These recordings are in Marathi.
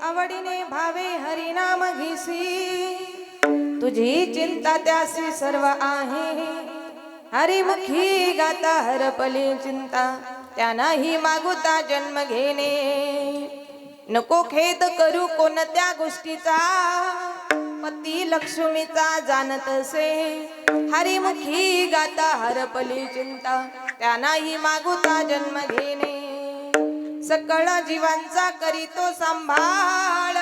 आवडीने भावे हरिनाम घेसी, तुझी चिंता त्यासी सर्व आहे. हरिमुखी गाता हरपली चिंता, त्यानाही मागुता जन्म घेणे. नको खेद करू कोणत्या गोष्टीचा, पती लक्ष्मीचा जाणत असे. हरिमुखी गाता हरपली चिंता, त्यानाही मागुता जन्म घेणे. सकळ जीवांचा करीतो सांभाळ,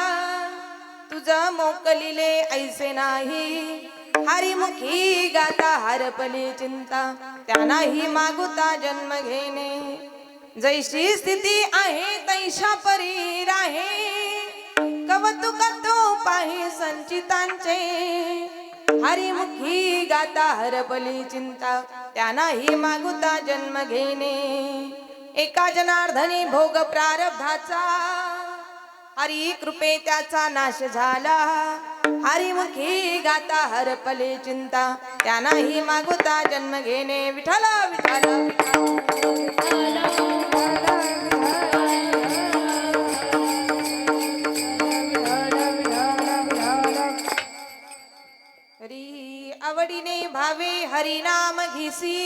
तुझ मोकलिले ऐसे नाही. हरिमुखी गाता हरपली चिंता, त्यानाही मागुता जन्म घेणे. जैशी स्थिती आहे तैशा परी राहे, कवतुक तो पाही संचितांचे. हरिमुखी गाता हरपली चिंता, त्यानाही मागुता जन्म घेणे. एका जनार्दनी भोग प्रारब्धाचा, हरी कृपे त्याचा नाश झाला. हरिमुखी गाता हरपली चिंता, त्यानाही मागुता जन्म घेणे. विठ्ठल विठ्ठल विठ्ठल. हरी आवडीने भावे हरिनाम घेसी,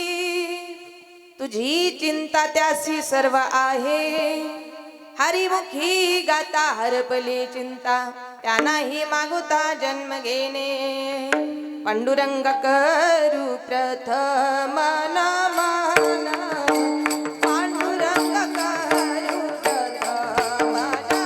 तुझी चिंता त्यासी सर्व आहे. हरिमुखी गाता हरपली चिंता, त्यानाही मागुता जन्म घेणे. पांडुरंग करू प्रथम नमन, पांडुरंग करू प्रथम नमन.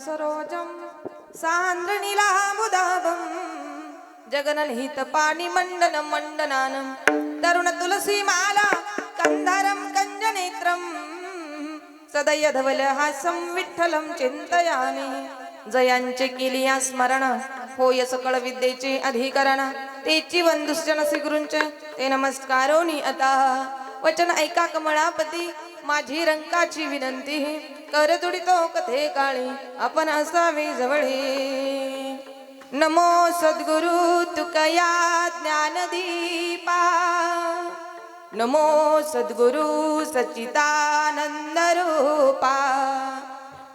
सरोजम सान्द्रणीलामुदाभं जगनलहित पाणिमण्डन मण्डनानं तरुण तुलसी माला कंधारं कंजनेत्रं सदय धवलहासं विठ्ठलं चिंतयामि. जयांचे केलिया स्मरण होय सकळ विद्येचे अधिकरण, तेची वंदुश्चन गुरूंचे ते नमस्कारोनी आता. वचन ऐका कमळापती माझी रंकाची विनंती, कर तुडितो कथे काळी आपण असावे जवळे. नमो सद्गुरु तुकया ज्ञानदीपा, नमो सद्गुरु सच्चिदानंद रूपा,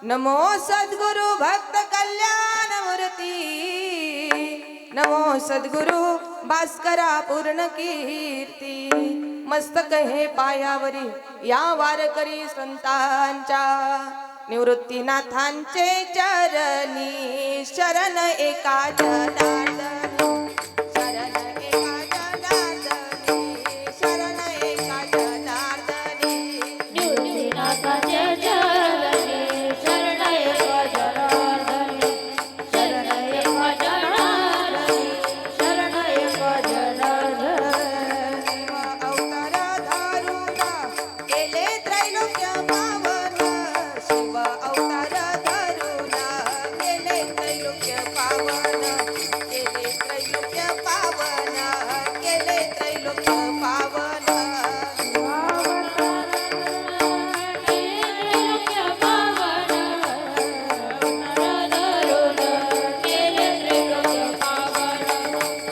नमो सद्गुरु भक्त कल्याण मूर्ती, नमो सद्गुरु भास्करा पूर्ण कीर्ती. मस्तक हे पायावरी या वारकरी संतांच्या, निवृत्तीनाथांचे चरणी शरण एका जनार्दनी, शरण एका जनार्दनी, शरण एका जनार्दनी. निवृत्तीनाथांचे चरणी शरण एका जनार्दनी, शरण एका जनार्दनी, शरण एका जनार्दनी. शिव अवतार धरून केले त्रैलोक्य पावन, शिव अवतार धरून केले त्रैलोक्य पावन, केले त्रैलोक्य पावन, केले त्रैलोक्य पावन,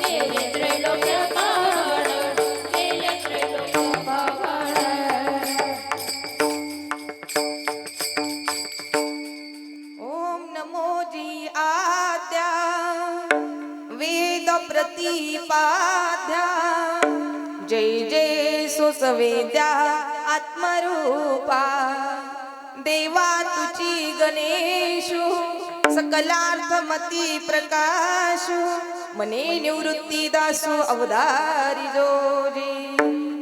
केले त्रैलोक्य पावन, केले त्रैलोक्य पावन. ओम नमो जी आद्या वेद प्रतिपाद्या, जय जय सुसवेद्या आत्मरूपा, देवा तुची गणेशु सकलार्थमती प्रकाशु, मने निवृत्ती दासु अवधारी जोजी.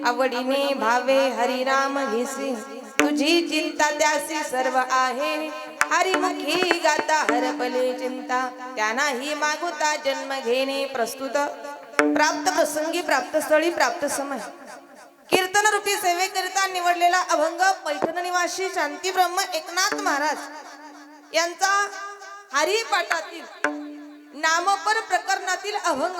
आवडीने भावे हरिनाम घेसी, तुझी चिंता त्यासी सर्व आहे. हरिमुखी गाता हरपले चिंता, त्यांनाही मागुता जन्म घेणे प्रस्तुत. प्राप्त प्रसंगी प्राप्त स्थळी प्राप्त समय, कीर्तन रूपी सेवेकरिता निवडलेला अभंग पैठण निवासी शांती ब्रह्म एकनाथ महाराज यांचा हरिपाठातील नामपर प्रकरणातील अभंग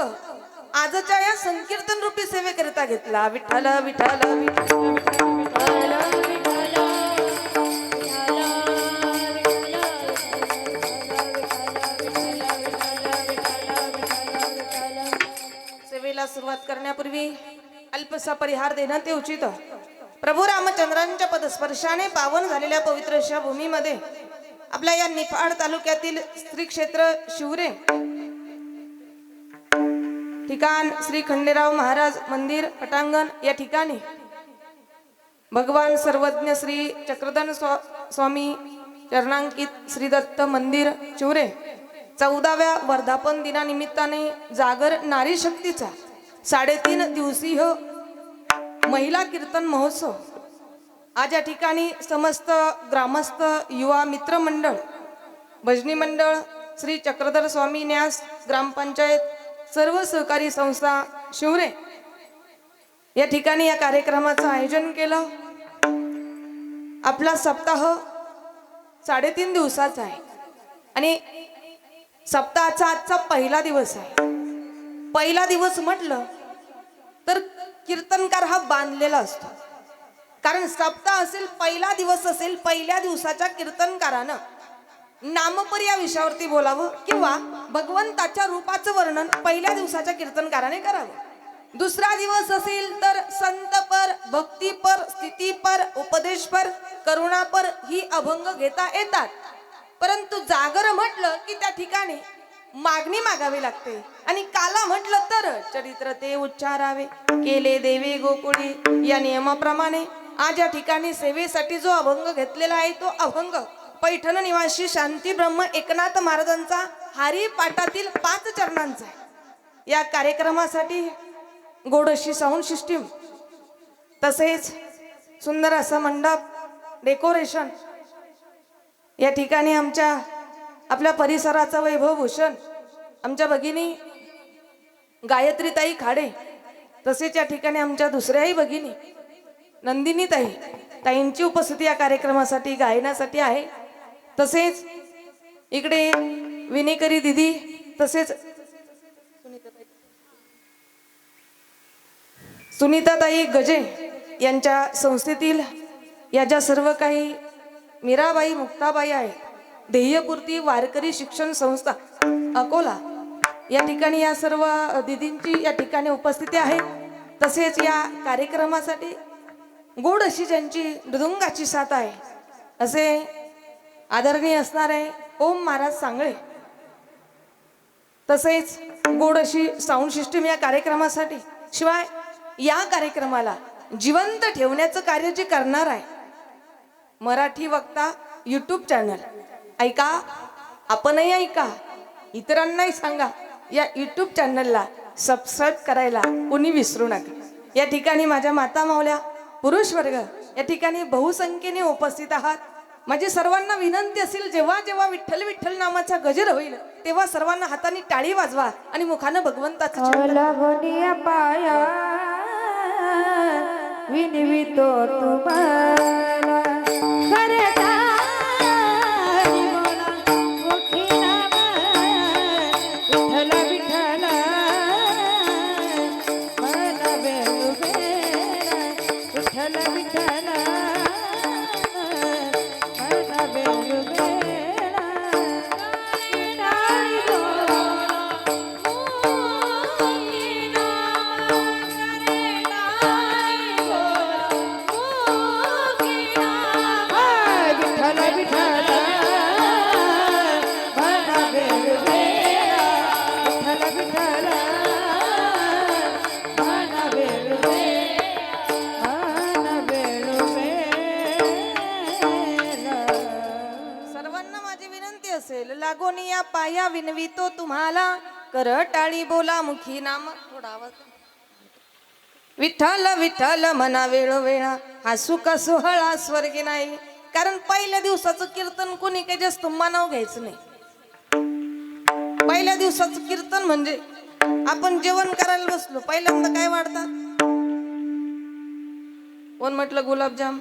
आजच्या या संकीर्तन रूपी सेवेकरिता घेतला. विठ्ठल विठ्ठल विठ्ठल विठ्ठल सेवेला सुरुवात करण्यापूर्वी अल्पसा परिहार देणं ते उचित. प्रभू रामचंद्रांच्या पदस्पर्शाने पावन झालेल्या पवित्र अशा भूमीमध्ये आपल्या या निफाड तालुक्यातील श्री क्षेत्र शिवरे ठिकाण श्री खंडेराव महाराज मंदिर पटांगण या ठिकाणी भगवान सर्वज्ञ श्री चक्रधन स्वामी चरणांकित श्री दत्त मंदिर शिवरे 14व्या वर्धापन दिनानिमित्ताने जागर नारी शक्तीचा 3.5 दिवसीय महिला कीर्तन महोत्सव आज या ठिकाणी समस्त ग्रामस्थ युवा मित्र मंडळ भजनी मंडळ श्री चक्रधर स्वामी न्यास ग्रामपंचायत सर्व सहकारी संस्था शिवरे या ठिकाणी या कार्यक्रमाचं आयोजन केलं. आपला सप्ताह 3.5 दिवसाचा आहे आणि सप्ताहाचा आजचा पहिला दिवस आहे. पहिला दिवस म्हटलं तर कीर्तनकार हा बांधलेला असतो, कारण सप्ताह असेल पहिला दिवस असेल पहिल्या दिवसाच्या कीर्तनकारानं नामपर या विषयावरती बोलावं किंवा भगवंताच्या रूपाचं वर्णन पहिल्या दिवसाच्या कीर्तनकाराने करावं. दुसरा दिवस असेल तर संतपर भक्तीपर स्थितीपर उपदेशपर करुणापर ही अभंग घेता येतात, परंतु जागर म्हटलं की त्या ठिकाणी मागणी मागावी लागते आणि काला म्हटलं तर चरित्र ते उच्चारावे. केले देवे गोकुळी या नियमाप्रमाणे आज या ठिकाणी सेवेसाठी जो अभंग घेतलेला आहे तो अभंग पैठण निवासी शांती ब्रह्म एकनाथ महाराजांचा हरिपाठातील 5 चरणांचा आहे. या कार्यक्रमासाठी गोड अशी साऊंड सिस्टीम तसेच सुंदर असा मंडप डेकोरेशन या ठिकाणी आपल्या परिसराचा वैभव भूषण आमच्या भगिनी गायत्रीताई खाडे तसेच या ठिकाणी आमच्या दुसऱ्याही भगिनी नंदिनी ताईंची उपस्थिती या कार्यक्रमासाठी गायनासाठी आहे. तसेच इकडे विनेकरी दिदी तसेच सुनीताताई गजे यांच्या संस्थेतील या ज्या सर्व काही मीराबाई मुक्ताबाई आहे ध्येयपूर्ती वारकरी शिक्षण संस्था अकोला या ठिकाणी या सर्व दिदींची या ठिकाणी उपस्थिती आहे. तसेच या कार्यक्रमासाठी गोड अशी ज्यांची मृदुंगाची साथ आहे असे आदरणीय असणारे ओम महाराज सांगळे, तसेच गोड अशी साऊंड सिस्टीम या कार्यक्रमासाठी, शिवाय या कार्यक्रमाला जिवंत ठेवण्याचं कार्य जे करणार आहे मराठी वक्ता यूट्यूब चॅनल, ऐका, आपणही ऐका, इतरांनाही सांगा, या यूट्यूब चॅनलला सबस्क्राईब करायला कोणी विसरू नका. या ठिकाणी माझ्या माता मावल्या, पुरुष वर्ग या ठिकाणी बहुसंख्येने उपस्थित आहात. माझी सर्वांना विनंती असेल, जेव्हा जेव्हा विठ्ठल विठ्ठल नामाचा गजर होईल तेव्हा सर्वांना हाताने टाळी वाजवा आणि मुखानं भगवंताचं चिंतन. लागोनिया पाया विनवितो तुम्हाला करता बोला मुखी नाम विठ्ठल विठ्ठल मन बेलुबेला विठ्ठल विठ्ठल मन बेलुबेला टाळी बोला मुखी नाम विठ्ठल विठ्ठल मन बेलुबेला विठ्ठल विठ्ठल मन बेलुबेला मन बेलुबेला. सर्वांना माझी विनंती असेल, लागोनी या पाया विनवितो तुम्हाला, कर टाळी बोला मुखी नाम. थोडा आवाज. विठ्ठल विठ्ठल मना वेळोवेळा, हसू का सोहळा स्वर्गी नाही. कारण पहिल्या दिवसाचं कीर्तन कोणी काही जास्त मानाव घ्यायचं नाही. पहिल्या दिवसाचं कीर्तन म्हणजे आपण जेवण करायला बसलो, पहिल्यांदा काय वाढतात? कोण म्हटलं गुलाबजाम?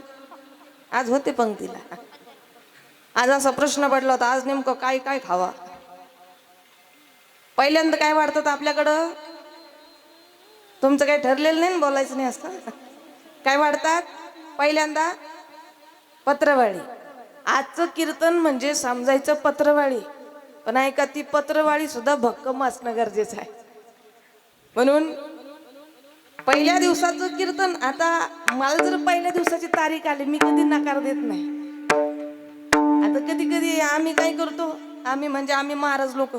आज होते पंक्तीला. आज असा प्रश्न पडला होता, आज नेमकं काय काय खावा. पहिल्यांदा काय वाढतात आपल्याकडं? तुमचं काही ठरलेलं नाही, बोलायचं नाही असतं. काय वाढतात पहिल्यांदा? पत्रवाळी. आजचं कीर्तन म्हणजे समजायचं पत्रवाळी, पण ऐका, ती पत्रवाळी सुद्धा भक्कम असणं गरजेचं आहे. म्हणून पहिल्या दिवसाचं कीर्तन, आता मला जर पहिल्या दिवसाची तारीख आली, मी कधी नकार देत नाही. आता कधी कधी आम्ही काय करतो, आम्ही महाराज लोक,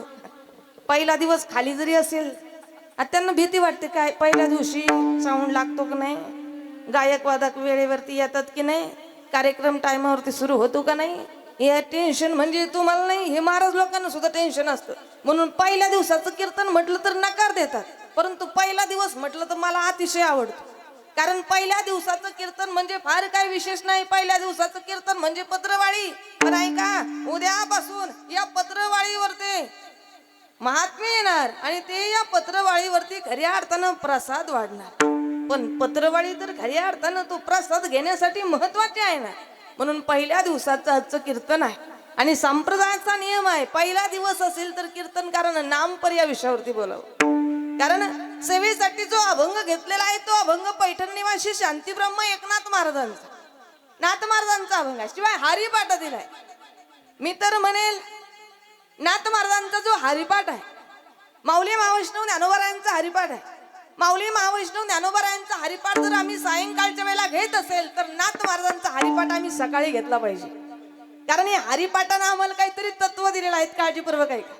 पहिला दिवस खाली जरी असेल, आता त्यांना भीती वाटते, काय पहिल्या दिवशी साऊंड लागतो की नाही, गायक वादक वेळेवरती येतात की नाही, कार्यक्रम टायमावरती सुरू होतो का नाही, हे टेन्शन म्हणजे तुम्हाला नाही, हे महाराज लोकांना सुद्धा टेन्शन असतं. म्हणून पहिल्या दिवसाचं कीर्तन म्हटलं तर नकार देतात, परंतु पहिला दिवस म्हटलं तर मला अतिशय आवडतो. कारण पहिल्या दिवसाचं कीर्तन म्हणजे फार काय विशेष नाही. पहिल्या दिवसाचं कीर्तन म्हणजे पत्रवाळी. पण ऐका, उद्यापासून या पत्रवाळीवरती महात्मे येणार आणि ते या पत्रवाळीवरती खऱ्या अर्थानं प्रसाद वाढणार. पण पत्रवाळी तर खऱ्या अर्थानं तो प्रसाद घेण्यासाठी महत्वाचे आहे ना. म्हणून पहिल्या दिवसाचं आजचं कीर्तन आहे आणि संप्रदायाचा नियम आहे, पहिला दिवस असेल तर कीर्तनकारानं नामपर या विषयावरती बोलावं. कारण सेवेसाठी जो अभंग घेतलेला आहे तो अभंग पैठण निवासी शांतीब्रह्म एकनाथ महाराजांचा, नाथ महाराजांचा अभंग आहे. शिवाय हरिपाठ दिलाय. मी तर म्हणेल नाथ महाराजांचा जो हरिपाठ आहे, माऊली महावैष्णव ज्ञानोबारायांचा हरिपाठ आहे. माऊली महावैष्णव ज्ञानोबारायांचा हरिपाठ जर आम्ही सायंकाळच्या वेळेला घेत असेल तर नाथ महाराजांचा हरिपाठ आम्ही सकाळी घेतला पाहिजे. कारण या हरिपाठानं आम्हाला काहीतरी तत्व दिलेलं आहे. काळजीपूर्वक ऐका.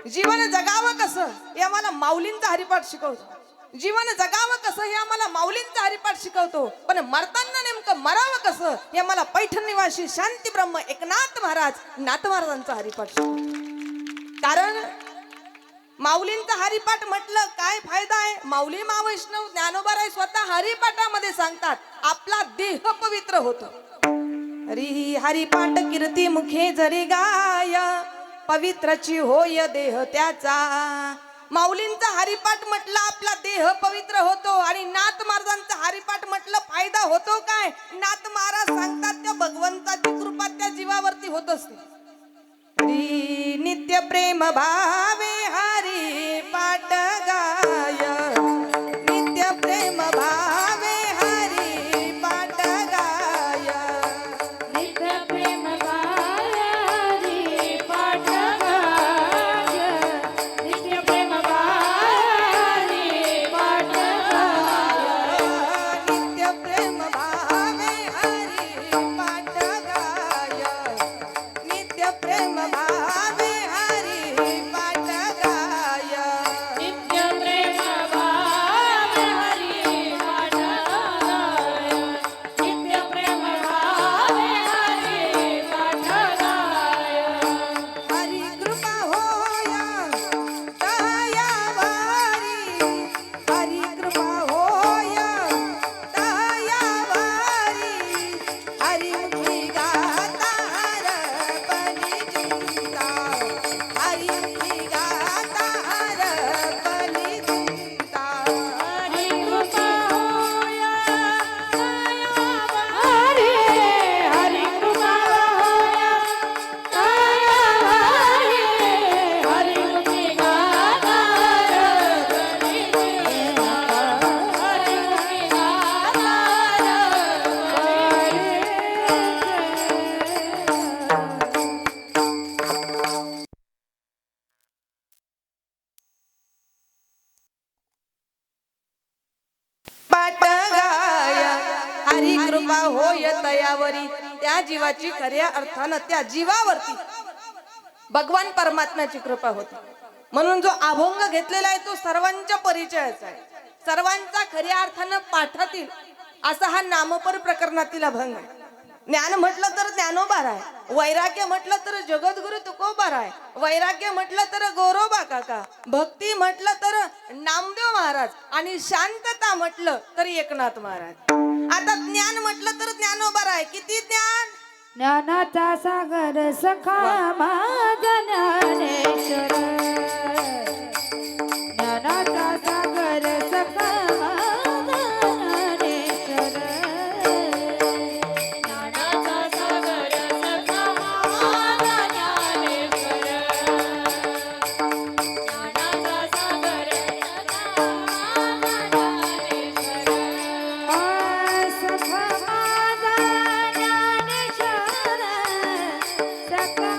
जीवन जगावं कसं हे आम्हाला माऊलींचा हरिपाठ शिकवतो. जीवन जगावं कसं हे आम्हाला माऊलींचा हरिपाठ शिकवतो. पण मरताना नेमकं मरावं कसं हे आम्हाला पैठण निवासी शांतीब्रह्म एकनाथ महाराज नाथ महाराजांचा हरिपाठ शिकवतो. कारण माऊलींचा हरिपाठ म्हटलं काय फायदा आहे. माऊली महावैष्णव ज्ञानोबाराय स्वतः हरिपाठामध्ये सांगतात आपला देह पवित्र होतो. हरी हरिपाठ कीर्ती मुखे जरी गाय, पवित्रची होय देह त्याचा. माऊलींचा हरिपाठ म्हटलं आपला देह पवित्र होतो आणि नाथ महाराजांचा हरिपाठ म्हटलं फायदा होतो काय. नाथ महाराज सांगतात त्या भगवंताची कृपा त्या जीवावरती होत असते. हरी नित्य प्रेम भावे हरी पाठ गाय, नित्य प्रेम भावे हरी पाठ गाय, नित्य प्रेम गाय हरी पाठ गाय, नित्य प्रेम गाय हरी पाठ गाय. हरिमुखी गाता हरपली चिंता हरिमुखी गाता हरपली चिंता हरी कृपा होया हरी हरी कृपा होया हरी मुखी गाता हरी मुखी पाट गाय हरी कृपा होय तयावरी त्या जीवाची खऱ्या अर्थानं त्या जीवावरती भगवान परमात्म्याची कृपा होती म्हणून जो अभंग घेतलेला आहे तो सर्वांच्या परिचयाचा आहे सर्वांचा खऱ्या अर्थानं पाठातील असा हा नामपर प्रकरणातील अभंग आहे ज्ञान म्हटलं तर ज्ञानोबा आहे वैराग्य म्हटलं तर जगद्गुरु तुकोबा आहे वैराग्य म्हटलं तर गोरोबा काका भक्ती म्हटलं तर नामदेव महाराज आणि शांतता म्हटलं तर एकनाथ महाराज आता ज्ञान म्हटलं तर ज्ञानोबा आहे किती ज्ञान ज्ञानाचा सागर सखा माझा ज्ञानेश्वर ज्ञानाचा सागर सखा माझा ज्ञानेश्वर ज्ञानाचा सागर सखा माझा ज्ञानेश्वर ज्ञानाचा सागर सखा माझा ज्ञानेश्वर सखा माझा ज्ञानेश्वर सखा माझा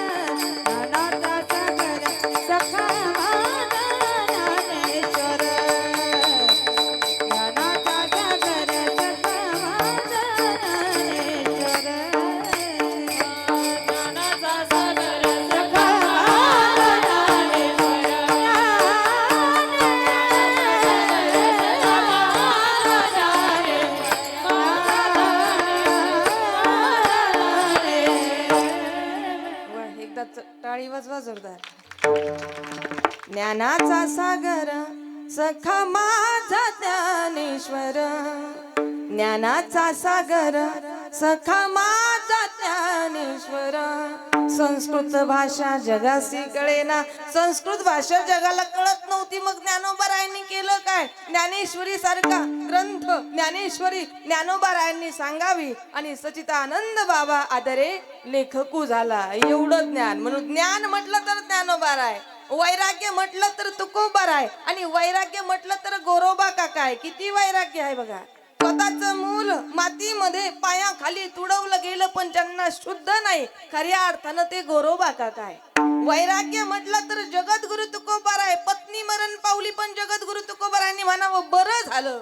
ज्ञानेश्वर ज्ञानाचा सागर सखा माझा ज्ञानेश्वर ज्ञानाचा सागर सखा माझा ज्ञानेश्वर ज्ञानाचा सागर सखा माझा वा, एकदा टाळी वाजवा जोरदार ज्ञानाचा सागर सखा माझा ज्ञानेश्वर ज्ञानाचा सागर सखा माझा ज्ञानेश्वर संस्कृत भाषा जगासी कळेना संस्कृत भाषा जगाला कळत नव्हती मग ज्ञानोबारायांनी केलं काय ज्ञानेश्वरी सारखा ग्रंथ ज्ञानेश्वरी ज्ञानोबारायांनी सांगावी आणि सचितानंद बाबा आदरे लेखकू झाला एवढं ज्ञान म्हणून ज्ञान म्हटलं तर ज्ञानोबाराय वैराग्य म्हटलं तर तुकोबार आहे आणि वैराग्य म्हटलं तर गोरोबा काका आहे किती वैराग्य आहे बघा स्वतःच मूल मातीमध्ये पायाखाली तुडवलं गेलं पण ज्यांना शुद्ध नाही खऱ्या अर्थानं ते गोरोबा काका आहे वैराग्य म्हटलं तर जगद्गुरु तुकोबार आहे पत्नी मरण पावली पण जगद्गुरु तुकोबारांनी म्हणावं बरं झालं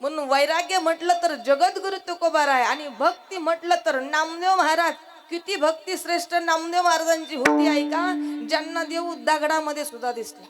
म्हणून वैराग्य म्हटलं तर जगद्गुरु तुकोबार आहे आणि भक्ती म्हटलं तर नामदेव महाराज किती भक्ती श्रेष्ठ नामदेव महाराजांची होती आहे का ज्यांना देव दगडामध्ये सुद्धा दिसला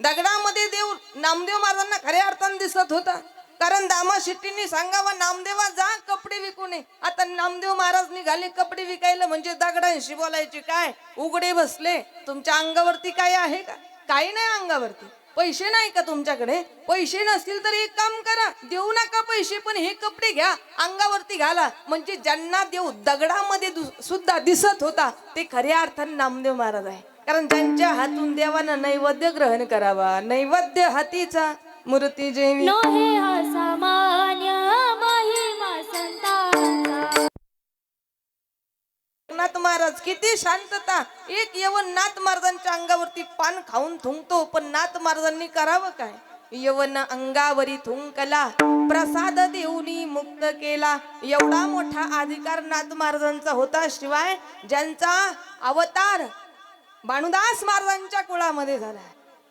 दगडामध्ये देव नामदेव महाराजांना खऱ्या अर्थाने दिसत होता कारण दामा शेट्टींनी सांगावं नामदेवा जा कपडे विकू नये आता नामदेव महाराज निघाले कपडे विकायला म्हणजे दगडांशी बोलायचे काय उघडे बसले तुमच्या अंगावरती काय आहे का काही नाही अंगावरती पैसे नाही का तुमच्याकडे पैसे नसतील तर एक काम करा देऊ नका पैसे पण हे कपडे घ्या अंगावरती घाला म्हणजे ज्यांना देव दगडामध्ये सुद्धा दिसत होता ते खऱ्या अर्थाने नामदेव महाराज आहे कारण ज्यांच्या हातून देवानं नैवेद्य ग्रहण करावा नैवेद्य हातीचा मूर्ती जेवी नोहे असामान्य महिमा संतांचा नाथ महाराज किती शांतता एक यवन नाथ महाराजांच्या अंगावरती पान खाऊन थुंकतो पण नाथ महाराजांनी करावं काय यवन अंगावरी थुंकला प्रसाद देऊनी मुक्त केला एवढा मोठा अधिकार नाथ महाराजांचा होता शिवाय ज्यांचा अवतार भानुदास महाराजांच्या कुळामध्ये झाला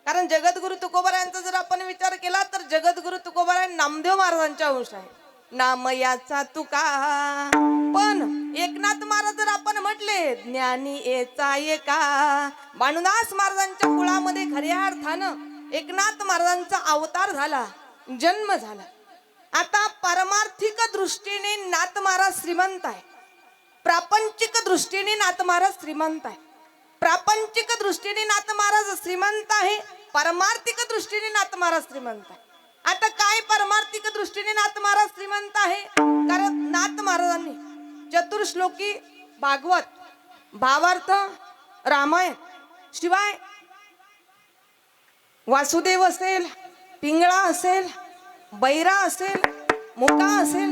कारण जगद्गुरु तुकोबारायांचा जर आपण विचार केला तर जगद्गुरु तुकोबाराय नामदेव महाराजांच्या अंश आहे नाम याचा तुका पण एकनाथ महाराज जर आपण म्हटले ज्ञानी एचा एका भानुदास महाराजांच्या कुळामध्ये खऱ्या अर्थानं एकनाथ महाराजांचा अवतार झाला जन्म झाला आता पारमार्थिक दृष्टीने नाथ महाराज श्रीमंत आहे प्रापंचिक दृष्टीने नाथ महाराज श्रीमंत आहे प्रापंचिक दृष्टीने नाथ महाराज श्रीमंत आहे पारमार्थिक दृष्टीने नाथ महाराज श्रीमंत आहे आता काय परमार्थिक दृष्टीने नाथ महाराज श्रीमंत आहे, कारण नाथ महाराजांनी चतुर्श्लोकी भागवत, भावार्थ रामायण, शिवाय वासुदेव असेल, पिंगळा असेल, बैरा असेल, मुका असेल,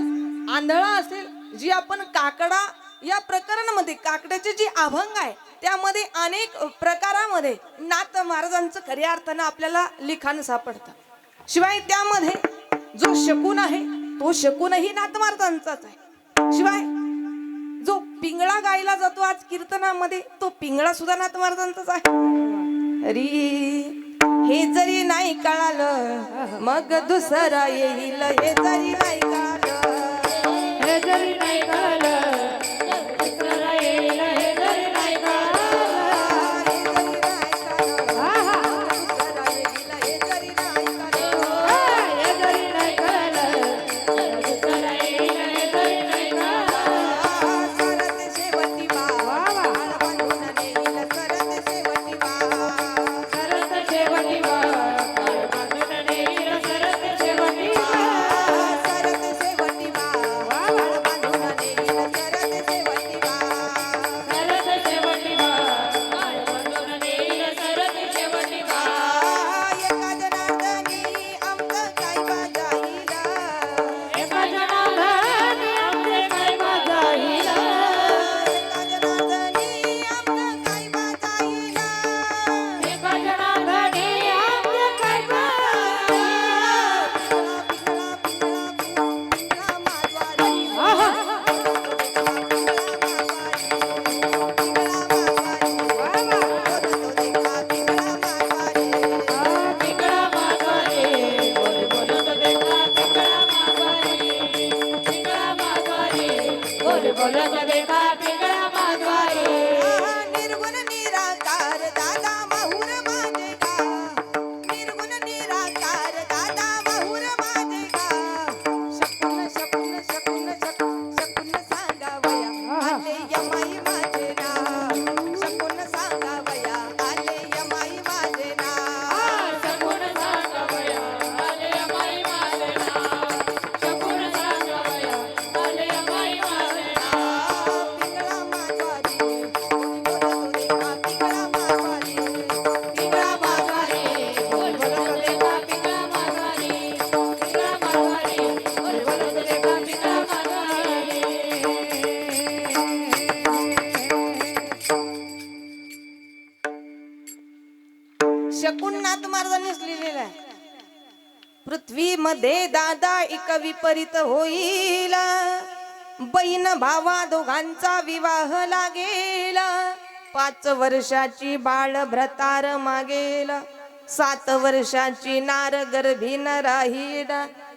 आंधळा असेल, जी आपण काकडा या प्रकरणामध्ये काकड्याचे जी अभंग आहे त्यामध्ये अनेक प्रकारामध्ये नाथ महाराजांचं खऱ्या अर्थानं आपल्याला लिखाण सापडतं. शिवाय त्यामध्ये जो शकून आहे तो शकूनही नाथ महाराजांचाच आहे. शिवाय जो पिंगळा गायला जातो आज कीर्तनामध्ये तो पिंगळा सुद्धा नाथ महाराजांचाच आहे. अरे हे जरी नाही कळालं मग दुसरा येईल, हे जरी नाही कळालं, हे जरी नाही कळलं दुसरा येईल, हे जरी नाही कळलं, हे जरी नाही हे जरी नाही कळलं दुसरा येईल, हे जरी नाही कळलं. सरत शेवटी बाळ बांधून नेईल, सरत शेवटी बाळ, सरत शेवटी बाळ बांधून नेईल, सरत शेवटी बाळ, सरत शेवटी बाळ बांधून नेईल, सरत शेवटी बाळ. सरत शेवटी बाळ बांधून नेईल, सरत शेवटी बाळ. एका जनार्दनी आमचं काय बाजाईला, एका जनार्दनी आमचे काय बाजाईला, एका जनार्दनी आमचं काय बाजाईला, एका जनार्दनी आमचे काय बाजाईला. पिंगळा माधवारी, पिंगळा मागवारे, बोल बोलत देखा पिंगळा मागवारे, पिंगळा मागवारे, बोल बोलत देखा पिंगळा मागवारे. निर्गुण निराकार दादा माहुर माझे गा, निर्गुण निराकार दादा माहुर माझे गा. शकून शकून शकून शकून सांगावया आले यमाई माझे नाव, शकून सांगावया आले यमाई माझे नाव. शकून सांगावया आले माई माझे नाव, शकून सांगावया आले माई माझे नाव. पिंगळा माधवारी, बोलतो देखा पिंगळा माधवारी, पिंगळा मागवारे, बोल बोलत देखा पिंगळा मागवारे, पिंगळा मागवारे, बोल बोलत देखा पिंगळा मागवारे. शकून नाथ महाराजांनीच लिहिलेलं आहे. पृथ्वीमध्ये दादा एक विपरीत होईल, बहीण भावा दोघांचा विवाह लागेल. 5 वर्षाची बाळ भ्रतार मागेल, 7 वर्षाची नार गर्भीन राहील.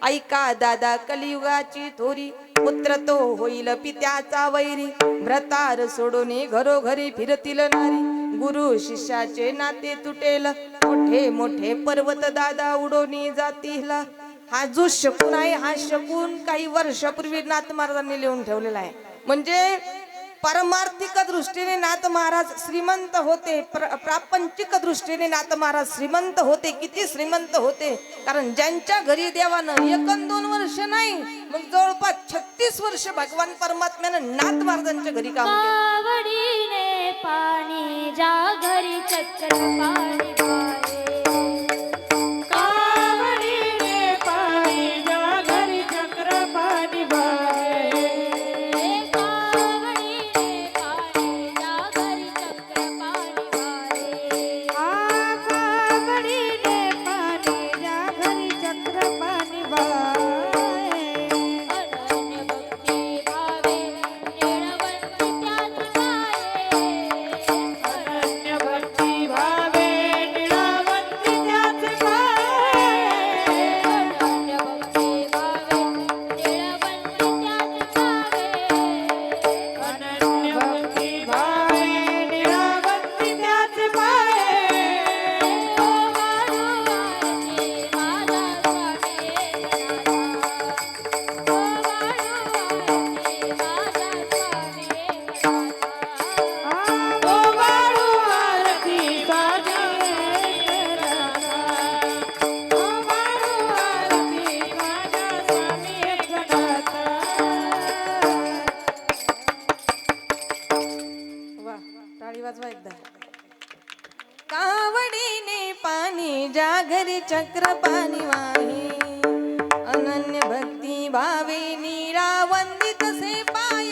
ऐका दादा कलियुगाची थोरी, पुत्र तो होईल पित्याचा वैरी. भ्रतार सोडून घरोघरी फिरतील नारी, गुरु शिष्याचे नाते तुटेल. मोठे मोठे पर्वत दादा उडवणी जातील. हा जो शकून आहे हा शकून काही वर्षापूर्वी नाथ महाराजांनी लिहून ठेवलेला आहे. म्हणजे पारमार्थिक दृष्टीने नाथ महाराज श्रीमंत होते, प्रापंचिक दृष्टीने नाथ महाराज श्रीमंत होते. किती श्रीमंत होते, कारण ज्यांच्या घरी देवानं 1-2 वर्ष नाही मग जवळपास 36 वर्ष भगवान परमात्म्यानं नाथ महाराजांच्या घरी काम केलं. कावडीने पाणी ज्या घरी चक्र पाणी वाहे, कावडीने पाणी ज्या घरी चक्र पाणी वाहे, कावडीने पाणी ज्या घरी चक्र पाणी वाहे, कावडीने पाणी ज्या घरी चक्र पाणी वाहे. अनन्य भक्ती भावे निळवंती त्यात वाहे, अनन्य भक्ती भावे निळवंती चक्रपाणी वाही अनन्य भक्ती भावे नीळा वंदित से पाय.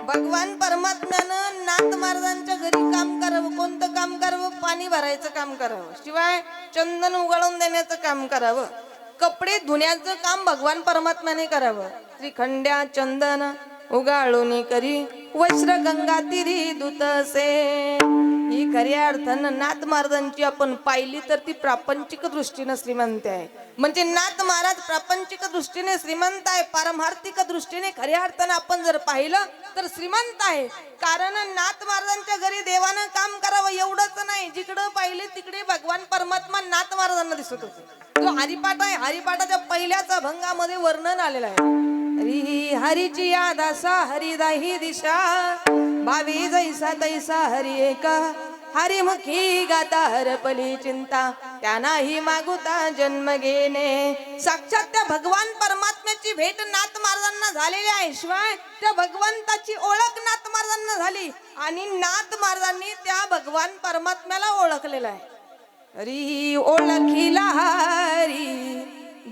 भगवान परमात्म्यानं नाथ महाराजांच्या घरी काम करावं. कोणतं काम करावं? पाणी भरायचं काम करावं. शिवाय चंदन उघडून देण्याचं काम करावं. कपडे धुण्याचं काम भगवान परमात्म्याने करावं. श्रीखंड्या चंदन उगाळून करी वस्त्र गंगा तिरी दूतसे. ही खऱ्या अर्थानं नाथ महाराजांची आपण पाहिली तर ती प्रापंचिक दृष्टीने श्रीमंत आहे. म्हणजे नाथ महाराज प्रापंचिक दृष्टीने श्रीमंत आहे, पारमार्थिक दृष्टीने खऱ्या अर्थानं आपण जर पाहिलं तर श्रीमंत आहे. कारण नाथ महाराजांच्या घरी देवानं काम करावं एवढंच नाही, जिकडं पाहिले तिकडे भगवान परमात्मा नाथ महाराजांना दिसत होते. जो हरिपाठ आहे, हरिपाठाच्या पहिल्याच अभंगामध्ये वर्णन आलेलं आहे. हरी हरीची याद असा हरिदाही दिशा भावी जैसा तैसा हरी एका. हरिमुखी गाता हरपली चिंता त्यांनाही मागुता जन्म घेणे. साक्षात त्या भगवान परमात्म्याची भेट नाथ महाराजांना झालेली आहे. शिवाय त्या भगवंताची ओळख नाथ महाराजांना झाली आणि नाथ महाराजांनी त्या भगवान परमात्म्याला ओळखलेलं आहे. हरी ओळखीला हरी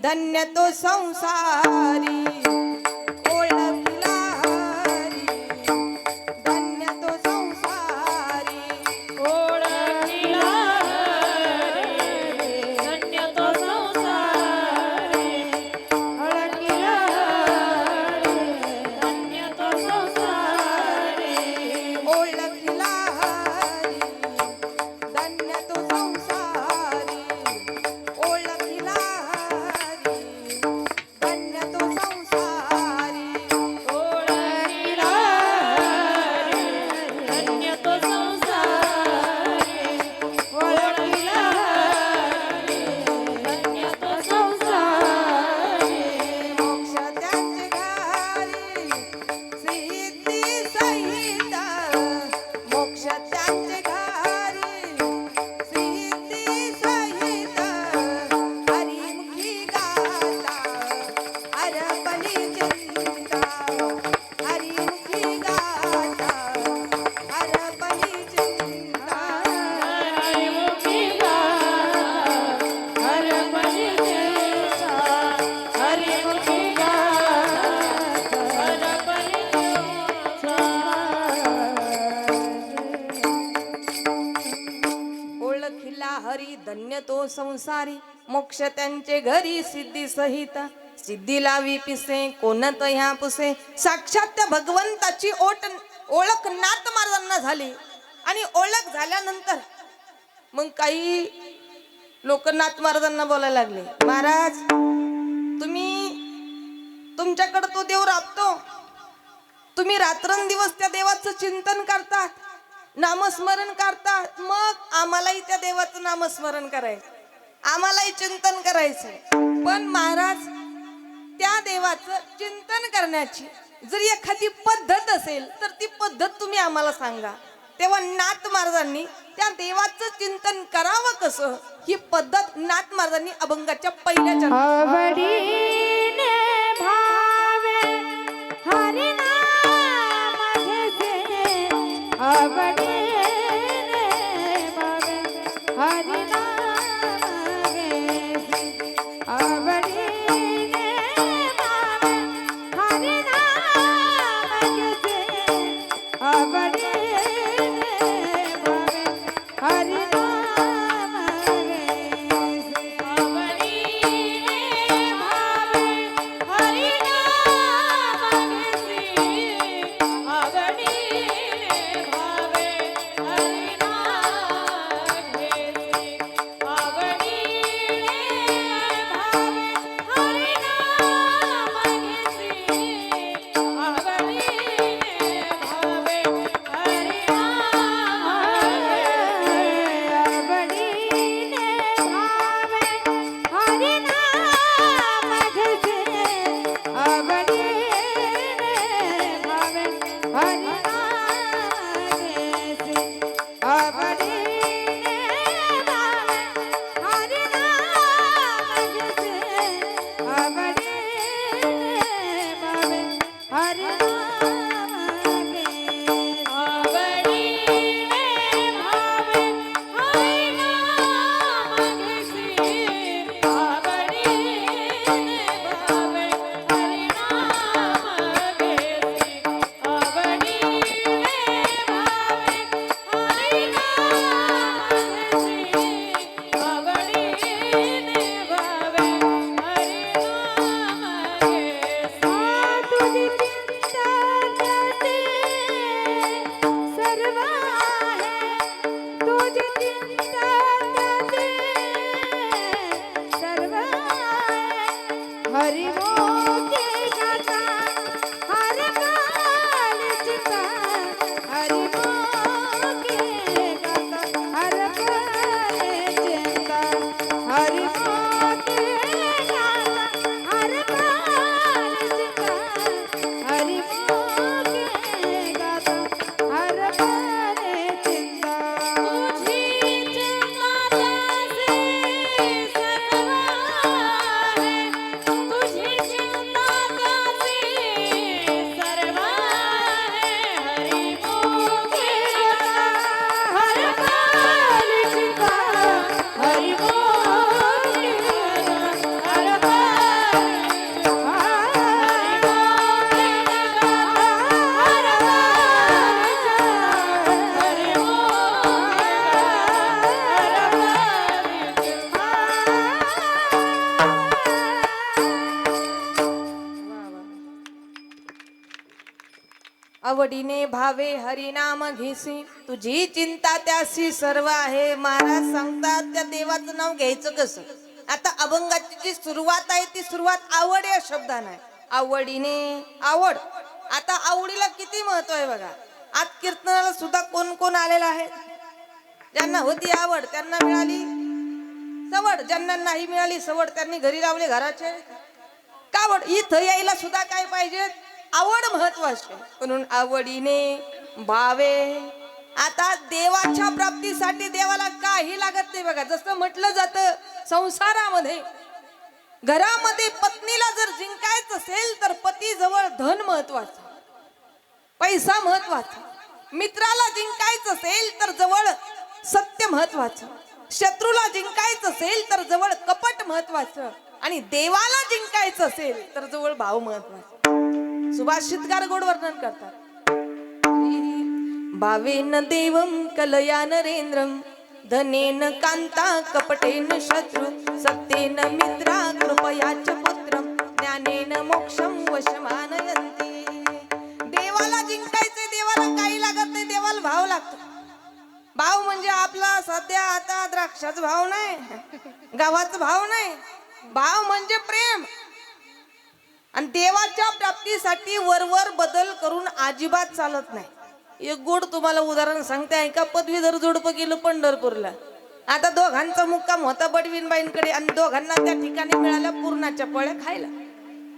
धन्य तो संसारी. ओळखीला हरी धन्य तो संसारी. ओळखीला हरी धन्य तो संसारी. ओळखीला हरी धन्य तो संसारी. ओळखीला हरी धन्य तो संसारी. ओळखीला हरी धन्य तो संसारी. ओळखीला हरी धन्य तो संसारी. ओळखीला हरी धन्य तो संसारी. मोक्ष त्यांचे घरी सिद्धी सहित. मोक्ष त्यांचे घरी सिद्धी सहित. हरिमुखी गाता हरपली चिंता. हरिमुखी गाता हरपली चिंता. हरिमुखी गाता हरपली चिंता. हरिमुखी गाता हरपली चिंता. ओळखिला हरी धन्य तो संसारी. मोक्ष त्यांचे घरी सिद्धी सहित. सिद्धी लावी पिसे कोणत ह्या पुसे. साक्षात त्या भगवंताची ओळख नाथ महाराजांना झाली. आणि ओळख झाल्यानंतर मग काही लोक नाथ महाराजांना बोलायला लागले, महाराज तुमच्याकडे तो देव राबतो, तुम्ही रात्रंदिवस त्या देवाचं चिंतन करतात, नामस्मरण करतात, मग आम्हालाही त्या देवाचं नामस्मरण करायचं, आम्हालाही चिंतन करायचं. पण महाराज त्या देवाचं चिंतन करण्याची जर एखादी पद्धत असेल तर ती पद्धत तुम्ही आम्हाला सांगा. तेव्हा नाथ महाराजांनी त्या देवाचं चिंतन करावं कसं ही पद्धत नाथ महाराजांनी अभंगाच्या पहिल्या चरणात आवडीने भावे हरिनाम घेसे. आवडीने भावे हरिनाम घेसे. आवडीने भावे हरिनाम घेसे. आवडीने भावे हरिनाम घेसे. आवडीने हरी मोके गाता हर काल चिंता हरी मोके गाता हर काल चिंता हरी मोके गाता हर काल चिंता हरी मोके गाता हर काल चिंता तुझी चिंता त्यासी सर्व आहे तुझी चिंता त्यासी सर्व आहे हरी मोके गाता हर काल चिंता हरी मोके गाता हर आवडीने भावे हरिनाम घेसी तुझी चिंता त्यासी सर्व आहे. महाराज सांगतात त्या देवाचं नाव घ्यायचं कसं. आता अभंगाची जी सुरुवात आहे ती सुरुवात आवड या शब्दाने आहे. आवडीने आवड. आता आवडीला किती महत्व आहे बघा. आज कीर्तनाला सुद्धा कोण कोण आलेला आहे. ज्यांना होती आवड त्यांना मिळाली सवड, ज्यांना नाही मिळाली सवड त्यांनी घरी लावले घराचे कावड. इथं यायला सुद्धा काय पाहिजे, आवड महत्वाची. म्हणून आवडीने भावे. आता देवाच्या प्राप्तीसाठी देवाला काही लागत नाही बघा. जसं म्हटलं जातं संसारामध्ये घरामध्ये पत्नीला जर जिंकायचं असेल तर पती जवळ धन महत्वाचं, पैसा महत्वाचा. मित्राला जिंकायचं असेल तर जवळ सत्य महत्वाचं. शत्रूला जिंकायचं असेल तर जवळ कपट महत्वाचं. आणि देवाला जिंकायचं असेल तर जवळ भाव महत्वाचा. सुभाषितकार गोड वर्णन करतात. भावेन देवं कलया नरेंद्रं धनेन कांता कपटेन शत्रु सत्येन मित्रा कृपयाच पुत्रं ज्ञानेन मोक्षं वशमानयन्ति. देवाला जिंकायचे, देवाला काही लागत नाही, देवाला भाव लागतो. भाव म्हणजे आपला सध्या आता द्राक्षाचा भाव नाही, गावाचा भाव नाही. भाव म्हणजे प्रेम. आणि देवाच्या प्राप्तीसाठी वरवर बदल करून अजिबात चालत नाही. एक गोड तुम्हाला उदाहरण सांगते ऐका. पदवीधर जोडपं गेलं पंढरपूरला. आता दोघांचा मुक्काम होता बडवीनबाईंकडे आणि दोघांना त्या ठिकाणी मिळाल्या पुरणाच्या पोळ्या खायला.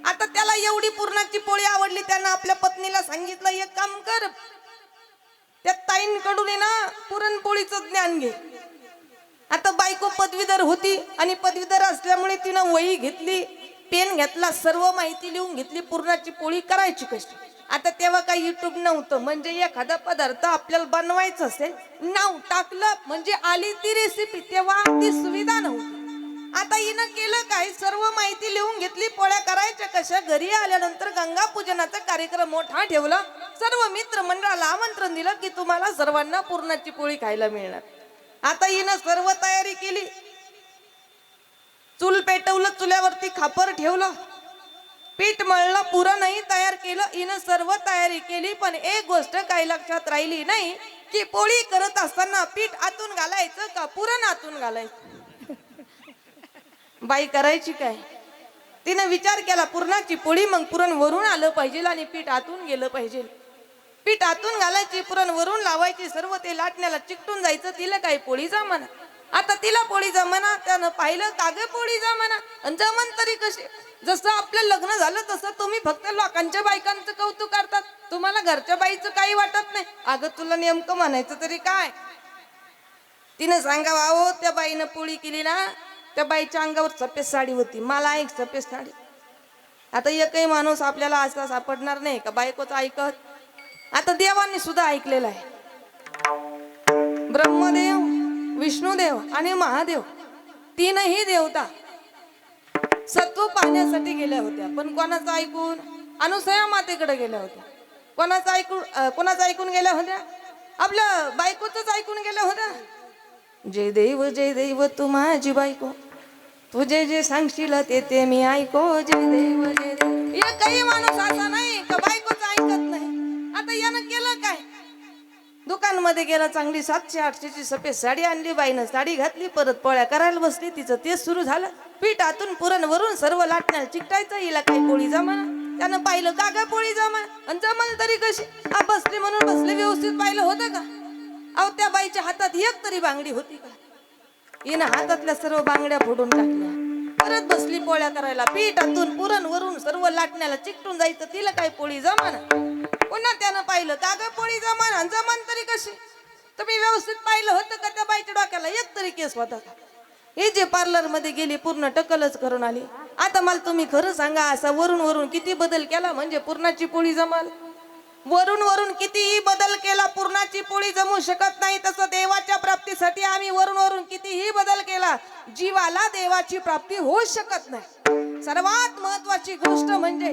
आता त्याला एवढी पुरणाची पोळी आवडली, त्यानं आपल्या पत्नीला सांगितलं एक काम कर, त्या ताईंकडून आहे ना पुरणपोळीचं ज्ञान घे. आता बायको पदवीधर होती आणि पदवीधर असल्यामुळे तिनं वही घेतली, पेन घेतला, सर्व माहिती लिहून घेतली पुरणाची पोळी करायची कशी. आता तेव्हा काही युट्यूब नव्हतं. म्हणजे एखादा पदार्थ आपल्याला बनवायचं असेल नाव टाकलं म्हणजे आली ती रेसिपी. तेव्हा ती सुविधा नव्हती. आता हिनं केलं काय, सर्व माहिती लिहून घेतली, पोळ्या करायच्या कशा. घरी आल्यानंतर गंगा पूजनाचा कार्यक्रम मोठा ठेवला. सर्व मित्र मंडळाला आमंत्रण दिलं की तुम्हाला सर्वांना पुरणाची पोळी खायला मिळणार. आता हिनं सर्व तयारी केली. चूल पेटवलं, चुल्यावरती खापर ठेवलं, पीठ मळलं, पुरणही तयार केलं. हिनं सर्व तयारी केली. पण एक गोष्ट काही लक्षात राहिली नाही की पोळी करत असताना पीठ आतून घालायचं का पुरण आतून घालायचं. बाई करायची काय, तिनं विचार केला पुरणाची पोळी मग पुरण वरून आलं पाहिजे आणि पीठ आतून गेलं पाहिजे. पीठ आतून घालायची, पुरण वरून लावायची, सर्व ते लाटण्याला चिकटून जायचं. तिला काही पोळी जमना. आता तिला पोळी जमना. त्यानं पाहिलं काग पोळी जमना. आणि जमन तरी कशी. जसं आपलं लग्न झालं तसं तुम्ही फक्त लोकांच्या बायकांचं कौतुक करतात, तुम्हाला घरच्या बाईचं काही वाटत नाही. अगं तुला नेमकं म्हणायचं तरी काय. तिनं सांगावं अहो त्या बाईनं पोळी केली ना, त्या बाईच्या अंगावर सफेद साडी होती, मला एक सफेद साडी. आता एकही माणूस आपल्याला असा सापडणार नाही का बायकोचं ऐकत. आता देवांनी सुद्धा ऐकलेलं आहे. ब्रह्मदेव, विष्णुदेव आणि महादेव तीनही देवता सत्व पाहण्यासाठी गेल्या होत्या. पण कोणाचं ऐकून, अनुसया मातेकडे गेल्या होत्या. कोणाचं ऐकून गेल्या होत्या, आपल्या बायकोच ऐकून गेल्या होत्या. जय देव तू माझी बायको, तू जे जे सांगशील ते ते मी ऐको. जय देव. एकही माणूस असा नाही का बायकोच ऐकत नाही. आता यानं केलं काय, दुकानमध्ये गेला, चांगली 700-800ची सफेद साडी आणली बाईनं, साडी घातली, परत पोळ्या करायला बसली. तिचं तेच सुरू झालं. पीठातून पुरण वरून सर्व लाटण्याला चिकटायचं. हिला काही पोळी जमाना. त्यानं पाहिलं का ग पोळी जमाना, आणि जमाना तरी कशी? बसले म्हणून बसले, व्यवस्थित पाहिलं होतं का? अहो त्या बाईच्या हातात एक तरी बांगडी होती का? हिनं हातातल्या सर्व बांगड्या फोडून टाकल्या. परत बसली पोळ्या करायला. पीठातून पुरण वरून सर्व लाटण्याला चिकटून जायचं. तिला काही पोळी जमाना. पुन्हा त्यानं पाहिलं का ग पोळी जमाना, जमान तरी कशी? तुम्ही व्यवस्थित पाहिलं होतं का त्या बाईच्या डोक्याला एक तरी केस होता का? हे जे पार्लर मध्ये गेली पूर्ण टकलच करून आली. आता मला तुम्ही खरं सांगा, असा वरून वरून किती बदल केला म्हणजे पुरणाची पोळी जमाल? वरून वरून कितीही बदल केला पुरणाची पोळी जमू शकत नाही. तसं देवाच्या प्राप्तीसाठी आम्ही वरून वरून कितीही बदल केला, जीवाला देवाची प्राप्ती होऊ शकत नाही. सर्वात महत्वाची गोष्ट म्हणजे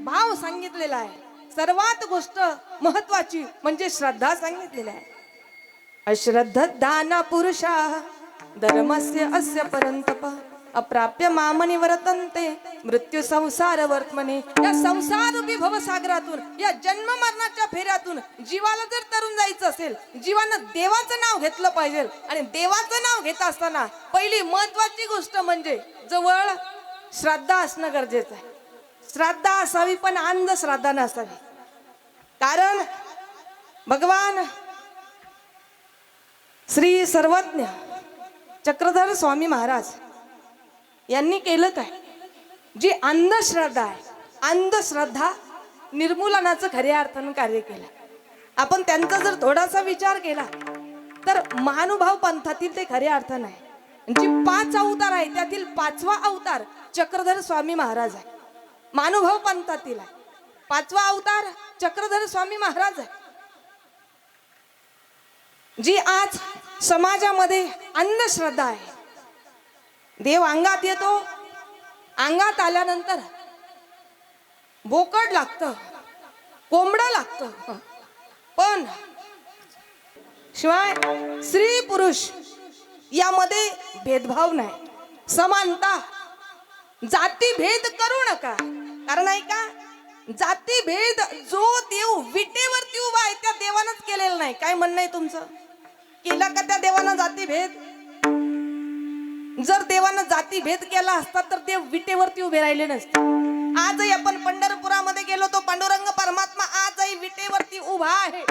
भाव सांगितलेला आहे. सर्वात गोष्ट महत्वाची म्हणजे श्रद्धा सांगितलेली आहे. अश्रद्धदाना पुरुषा धर्मस्य अस्य परंतप अप्राप्य मामनी वर्तन्ते मृत्यू संसार वर्तमने. या संसार रूपी भवसागरातून, या जन्म मरणाच्या फेऱ्यातून जीवाला जर तरुण जायचं असेल, जीवानं देवाचं नाव घेतलं पाहिजे. आणि देवाचं नाव घेत असताना पहिली महत्वाची गोष्ट म्हणजे जवळ श्रद्धा असणं गरजेचं आहे. श्रद्धा असावी, पण अंधश्रद्धा नसावी. कारण भगवान श्री सर्वज्ञ चक्रधर स्वामी महाराज यांनी केलं काय? जी अंधश्रद्धा आहे, अंधश्रद्धा निर्मूलनाचं खऱ्या अर्थानं कार्य केलं. आपण त्यांचा जर थोडासा विचार केला तर महानुभाव पंथातील ते खऱ्या अर्थानं आहे. जी 5 अवतार आहे त्यातील 5वा अवतार चक्रधर स्वामी महाराज आहे. महानुभाव पंथातील आहे. 5वा अवतार चक्रधर स्वामी महाराज आहे. जी आज समाजामध्ये अंधश्रद्धा आहे. देव अंगात येतो, अंगात आल्यानंतर बोकड लागतं, कोंबडं लागतं, पण शिवाय स्त्री पुरुष यामध्ये भेदभाव नाही, समानता. जाती भेद करू नका. कारण आहे का, जाती भेद जो देव विटेवरती उभा आहे त्या देवानंच केलेला नाही. काय म्हणणं आहे तुमचं? केला का त्या देवानं जाती भेद? जर देवानं जाती भेद केला असता तर देव विटेवरती उभे राहिले नसते. आजही आपण पंढरपुरामध्ये गेलो तो पांडुरंग परमात्मा आजही विटेवरती उभा आहे.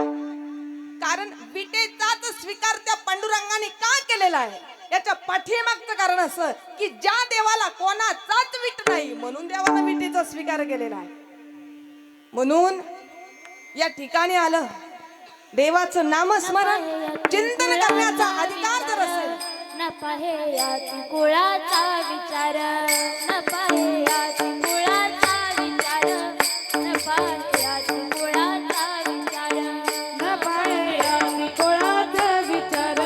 कारण विटेचाच स्वीकार त्या पांडुरंगाने का केलेला आहे याच्या पाठीमागचं कारण असं की ज्या देवाला कोणाचाच विट नाही म्हणून देवानं विटेचा स्वीकार केलेला आहे. म्हणून या ठिकाणी आलं देवाचं नामस्मरण चिंतन करण्याचा अधिकार जर असेल, न पाहे याची कुळाचा विचार, न पाहे याची कुळाचा विचार, न पाहे याची कुळाचा विचार, न पाहे याची कुळाचा विचार,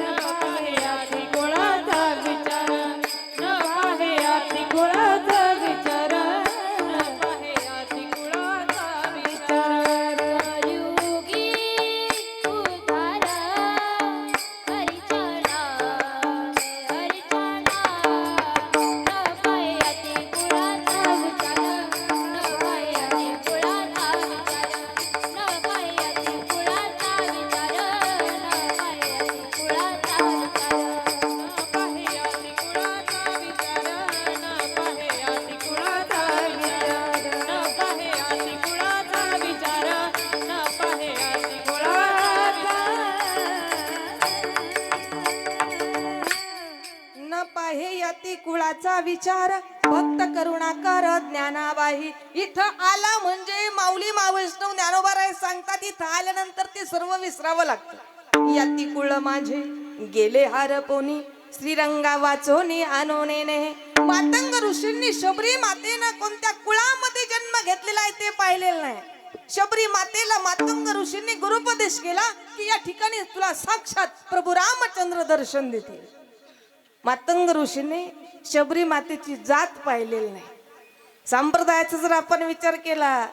न पाहे याची कुळाचा विचार, न पाहे याची कुळाचा विचार, न पाहे याची कुळाचा विचार. युगी उद्धार हरिचरणा कुळाचा विचार भक्त करुणाकर ज्ञानाबाई. इथं आला म्हणजे माऊली मावैष्णव ज्ञानोबाराय सांगतात इथं आल्यानंतर ते सर्व विसरावं लागतं. याती कुळ माझे गेले हरपोनी श्रीरंगा वाचोनी आणोनेने. मातंग ऋषींनी शबरी मातेनं कोणत्या कुळामध्ये जन्म घेतलेला आहे ते पाहिलेलं नाही. शबरी मातेला मातंग ऋषींनी गुरुपदेश केला की या ठिकाणी तुला साक्षात प्रभू रामचंद्र दर्शन देतील. मातंग ऋषीने शबरी मातेची जात पाहिलेली नाही. संप्रदायाचा जर आपण विचार केला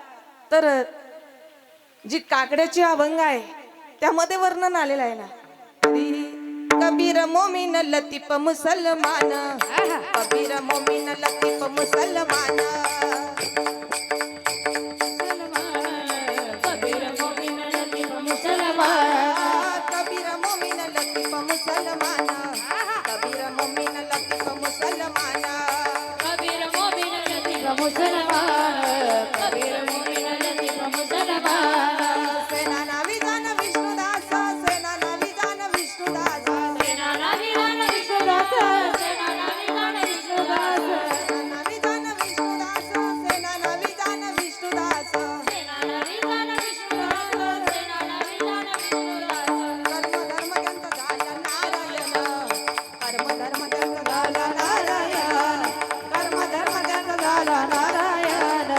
तर जी काकड्याची अभंग आहे त्यामध्ये वर्णन आलेलं आहे ना, कबीर मोमीन लतीफ मुसलमान, कबीर मोमीन लतीफ मुसलमान, कबीर मोमीन लतीफ मुसलमान, कबीर मोमीन लतीफ मुसलमान, कबीर मोमीन लतीफ मुसलमान. मुसलमान कबीर मोमीन लतीफ मुसलमान सेना नावी जाण विष्णुदास सेना नावी जाण विष्णुदास सेना नावी जाण विष्णुदास सेना नावी जाण विष्णुदास नावी जाण विष्णुदास सेना नावी जाण विष्णुदास सेना नावी जाण विष्णुदास सेना नावी जाण विष्णुदास कर्म धर्म त्यांचा झाला नारायण कर्म धर्म त्यांचा झाला नारायण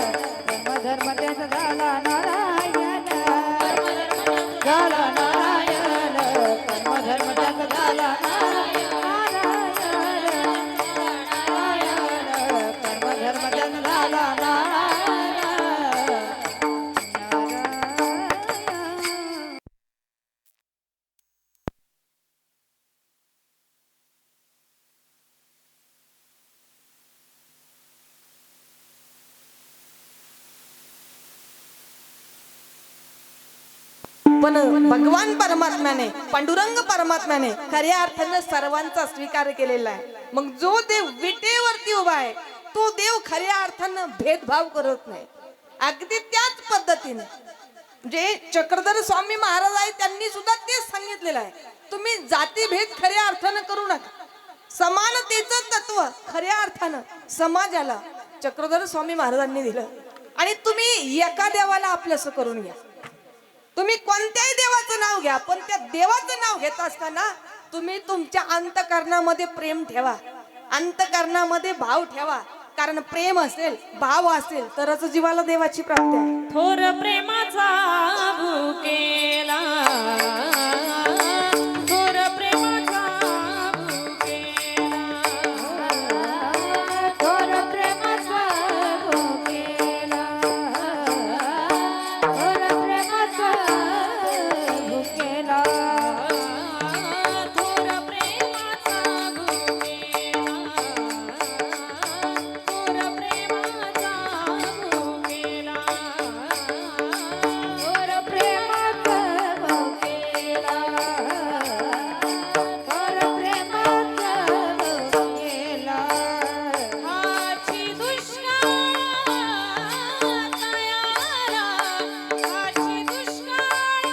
कर्म धर्म त्यांचा झाला नारायण झाला नारायण कर्म धर्म त्याचा झाला नारायण कर्म धर्म त्याचा झाला नारायण पण भगवान परमात्म्याने पांडुरंग परमात्म्याने खऱ्या अर्थानं सर्वांचा स्वीकार केलेला आहे. मग जो देव विटेवरती उभा आहे तो देव खऱ्या अर्थानं भेदभाव करत नाही. अगदी त्याच पद्धतीने जे चक्रधर स्वामी महाराज आहेत त्यांनी सुद्धा तेच सांगितलेलं आहे. तुम्ही जातीभेद खऱ्या अर्थानं करू नका. समानतेचं तत्व खऱ्या अर्थानं समाजाला चक्रधर स्वामी महाराजांनी दिलं. आणि तुम्ही एका देवाला आपलंसं करून घ्या. तुम्ही कोणत्याही देवाचं नाव घ्या, पण त्या देवाचं नाव घेत असताना तुम्ही तुमच्या अंतकरणामध्ये प्रेम ठेवा, अंतकरणामध्ये भाव ठेवा. कारण प्रेम असेल, भाव असेल तरच जीवाला देवाची प्राप्ती आहे. थोर प्रेमाचा भुकेला थोर प्रेमाचा भुकेला थोर प्रेमाचा भुकेला थोर प्रेमाचा भुकेला थोर प्रेमाचा भुकेला थोर प्रेमाचा भुकेला थोर प्रेमाचा भुकेला थोर प्रेमाचा भुकेला हाची दुष्काळ तयाला हाची दुष्काळ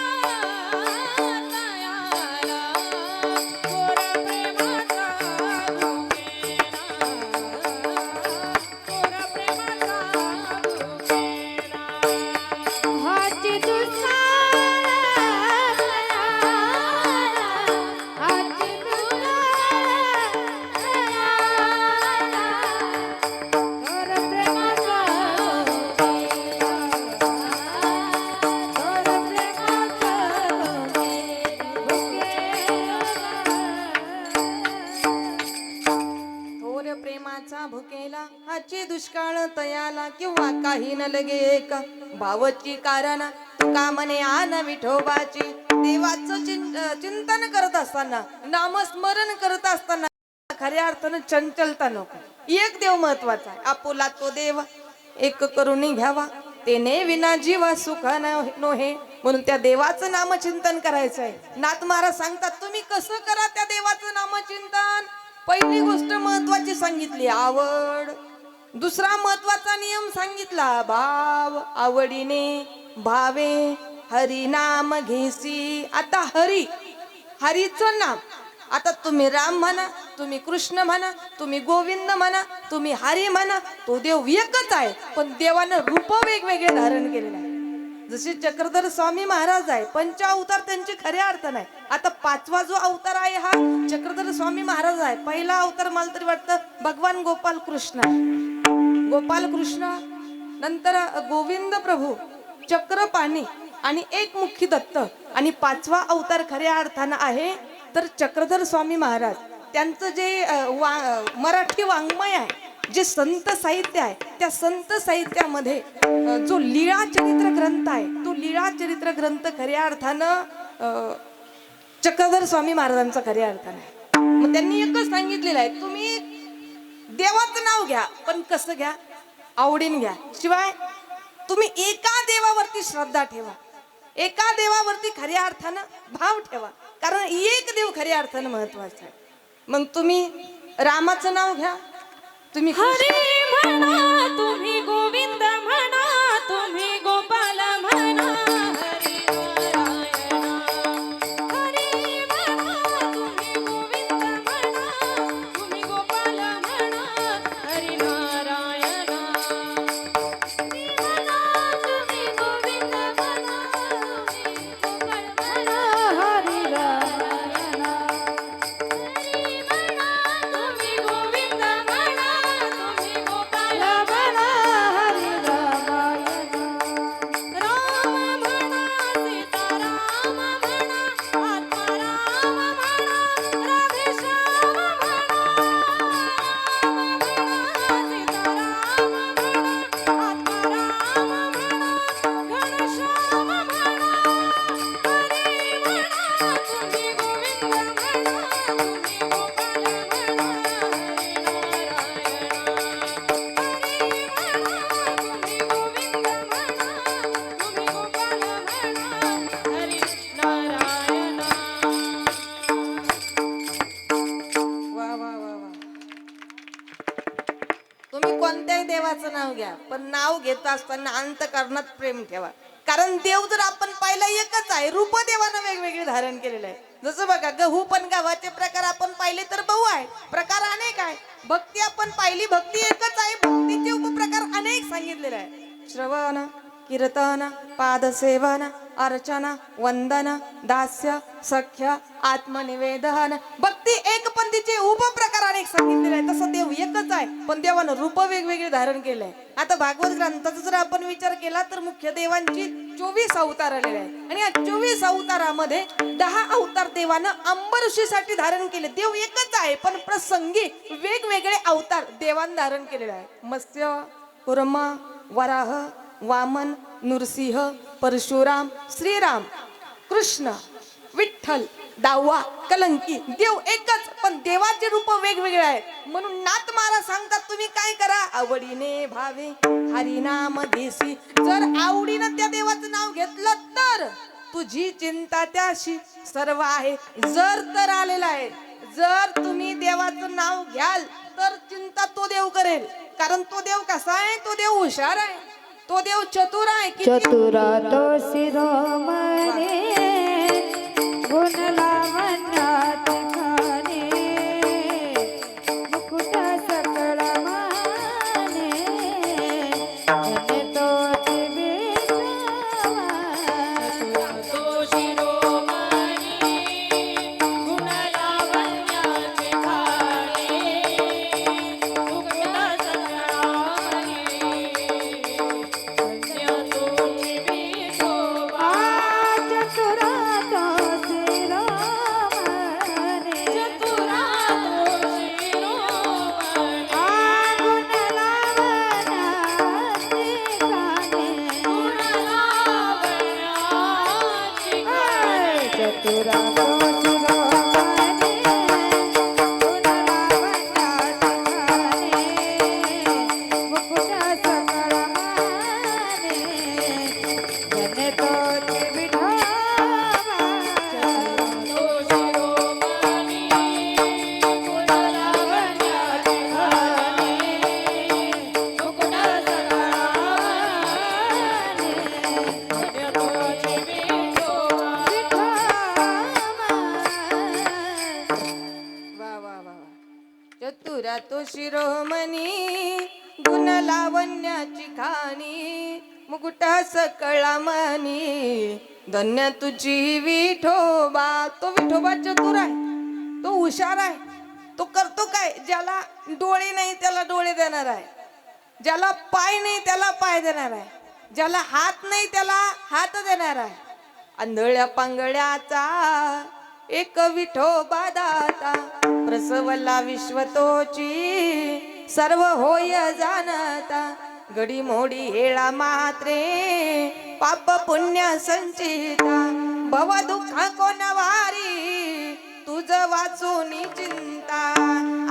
तयाला थोर प्रेमाचा भुकेला थोर प्रेमाचा भुकेला हाची दुष्काळ हाची थोर प्रेमाचा थोर प्रेमाचा थोर प्रेमाचा भुकेला हाची दुष्काळ तयाला किंवा काही न लगे एक भावची कारण तुका म्हणे आन विठोबाची. देवाचं चिंतन करत असताना, नामस्मरण करत असताना खऱ्या अर्थानं चंचलता नको. एक देव महत्वाचा आहे. आपुला तो देव एक करून घ्यावा, तेने विना जीवा सुख नोहे. म्हणून त्या देवाचं नामचिंतन करायचं आहे. नाथ महाराज सांगतात तुम्ही कसं करा त्या देवाचं नामचिंतन. पहिली गोष्ट महत्वाची सांगितली आवड. दुसरा महत्वाचा नियम सांगितला भाव. आवडीने भावे हरी नाम घेसी. आता हरीचं नाम. आता तुम्ही राम म्हणा, तुम्ही कृष्ण म्हणा, तुम्ही गोविंद म्हणा, तुम्ही हरी म्हणा, तो देव एकच आहे. पण देवानं रूप वेगवेगळे धारण केलेलं आहे. जसे चक्रधर स्वामी महाराज आहे, पंचावतार त्यांचे खऱ्या अर्थ नाही. आता पाचवा जो अवतार आहे हा चक्रधर स्वामी महाराज आहे. पहिला अवतार मला तरी वाटतं भगवान गोपाल कृष्ण, गोपाल कृष्ण, नंतर गोविंद प्रभू, चक्रपाणी आणि एक मुखी दत्त, आणि पाचवा अवतार खऱ्या अर्थानं आहे तर चक्रधर स्वामी महाराज. त्यांचं जे मराठी वाङ्मय आहे, जे संत साहित्य आहे, त्या संत साहित्यामध्ये जो लीळा चरित्र ग्रंथ आहे तो लीळा चरित्र ग्रंथ खऱ्या अर्थानं चक्रधर स्वामी महाराजांचा खऱ्या अर्थानं आहे. मग त्यांनी एकच सांगितलेलं आहे तुम्ही देवाचं नाव घ्या, पण कसं घ्या, आवडीने घ्या. शिवाय तुम्ही एका देवावरती श्रद्धा ठेवा, एका देवावरती खऱ्या अर्थानं भाव ठेवा. कारण एक देव खऱ्या अर्थानं महत्वाचा आहे. मग तुम्ही रामाचं नाव घ्या, तुम्ही हरी म्हणा तुम्ही गोविंद म्हणा तुम्ही गोपाल म्हणा हरी नारायणा हरी म्हणा तुम्ही गोविंद म्हणा तुम्ही गोपाल म्हणा हरी नारायणा तुम्ही गोविंद म्हणा तुम्ही गोपाल म्हणा हरी नारायणा हरी म्हणा तुम्ही गोविंद म्हणा तुम्ही गोपाल म्हणा हरी नारायणा राम म्हणा सीताराम म्हणा आत्माराम म्हणा राधेश्याम म्हणा राम म्हणा सीताराम म्हणा आत्माराम म्हणा घनश्याम म्हणा हरी म्हणा तुम्ही गोविंद म्हणा तुम्ही गोपाल म्हणा हरी नारायणा हरी म्हणा तुम्ही गोविंद म्हणा तुम्ही गोपाल म्हणा हरी नारायणा वा वा वा वा. तुम्ही कोणत्याही देवाचं नाव घ्या, पण नाव घेत असताना अंतःकरणात प्रेम ठेवा. कारण देव जर आपण पाहिला एकच आहे, रूप देवानं वेगवेगळे धारण केलेलं आहे. जसं बघा गहू पण गव्हाचे प्रकार आपण पाहिले तर बहु आहे, प्रकार अनेक आहे. भक्ती आपण पाहिली, भक्ती एकच आहे, भक्तीचे उपप्रकार अनेक सांगितलेले आहे. श्रवण, कीर्तन, पादसेवन, अर्चना, वंदन, दास्य, सख्य, आत्मनिवेदन. भक्ती एक पण तिचे उपप्रकार अनेक सांगितलेले आहे. तसं देव एकच आहे, पण देवानं रूप वेगवेगळे धारण केले. आता भागवत ग्रंथाचा जर आपण विचार केला तर मुख्य देवांची 24 अवतार आलेले आहेत. आणि या 24 अवतारामध्ये 10 अवतार देवानं अंबऋषीसाठी धारण केले. देव एकच आहे, पण प्रसंगी वेगवेगळे अवतार देवानं धारण केलेले आहे. मत्स्य, कुर्म, वराह, वामन, नृसिंह, परशुराम, श्रीराम, कृष्ण, विठ्ठल, दावा, कलंकी. देव एकच, पण देवाचे रूप वेगवेगळे आहेत. म्हणून नाथ महाराज सांगतात तुम्ही काय करा, आवडीने भावे हरिनाम देसी. जर आवडीनं त्या देवाचं नाव घेतलं तर तुझी चिंता त्याशी सर्व आहे. जर तर आलेला आहे, जर तुम्ही देवाचं नाव घ्याल तर चिंता तो देव करेल. कारण तो देव कसा आहे, तो देव हुशार आहे, तो देव चतुर आहे. चतुरा तो शिरोमणे गुण लावण्यात खाणे मुकुट सकळ माने धन्य तो विठोबा. तो शिरोमणी गुण लावण्यात खाणे मुकुट सकळ चतुरा तो शिरोमणी गुण लावण्याची खाणी मुकुटा सकळा मनी धन्य तुझी विठोबा. तो विठोबा चतुर आहे, तो हुशार आहे. तो करतो काय, ज्याला डोळे नाही त्याला डोळे देणार आहे, ज्याला पाय नाही त्याला पाय देणार आहे, ज्याला हात नाही त्याला हात देणार आहे. आंधळ्या पांगळ्याचा एक विठोबा दाता प्रसवला विश्वतोची सर्व होय जाणता. घडी मोडी हेळा मात्रे पाप पुण्य संचिता भव दुःख कोणवारी तुझ वाचून चिंता.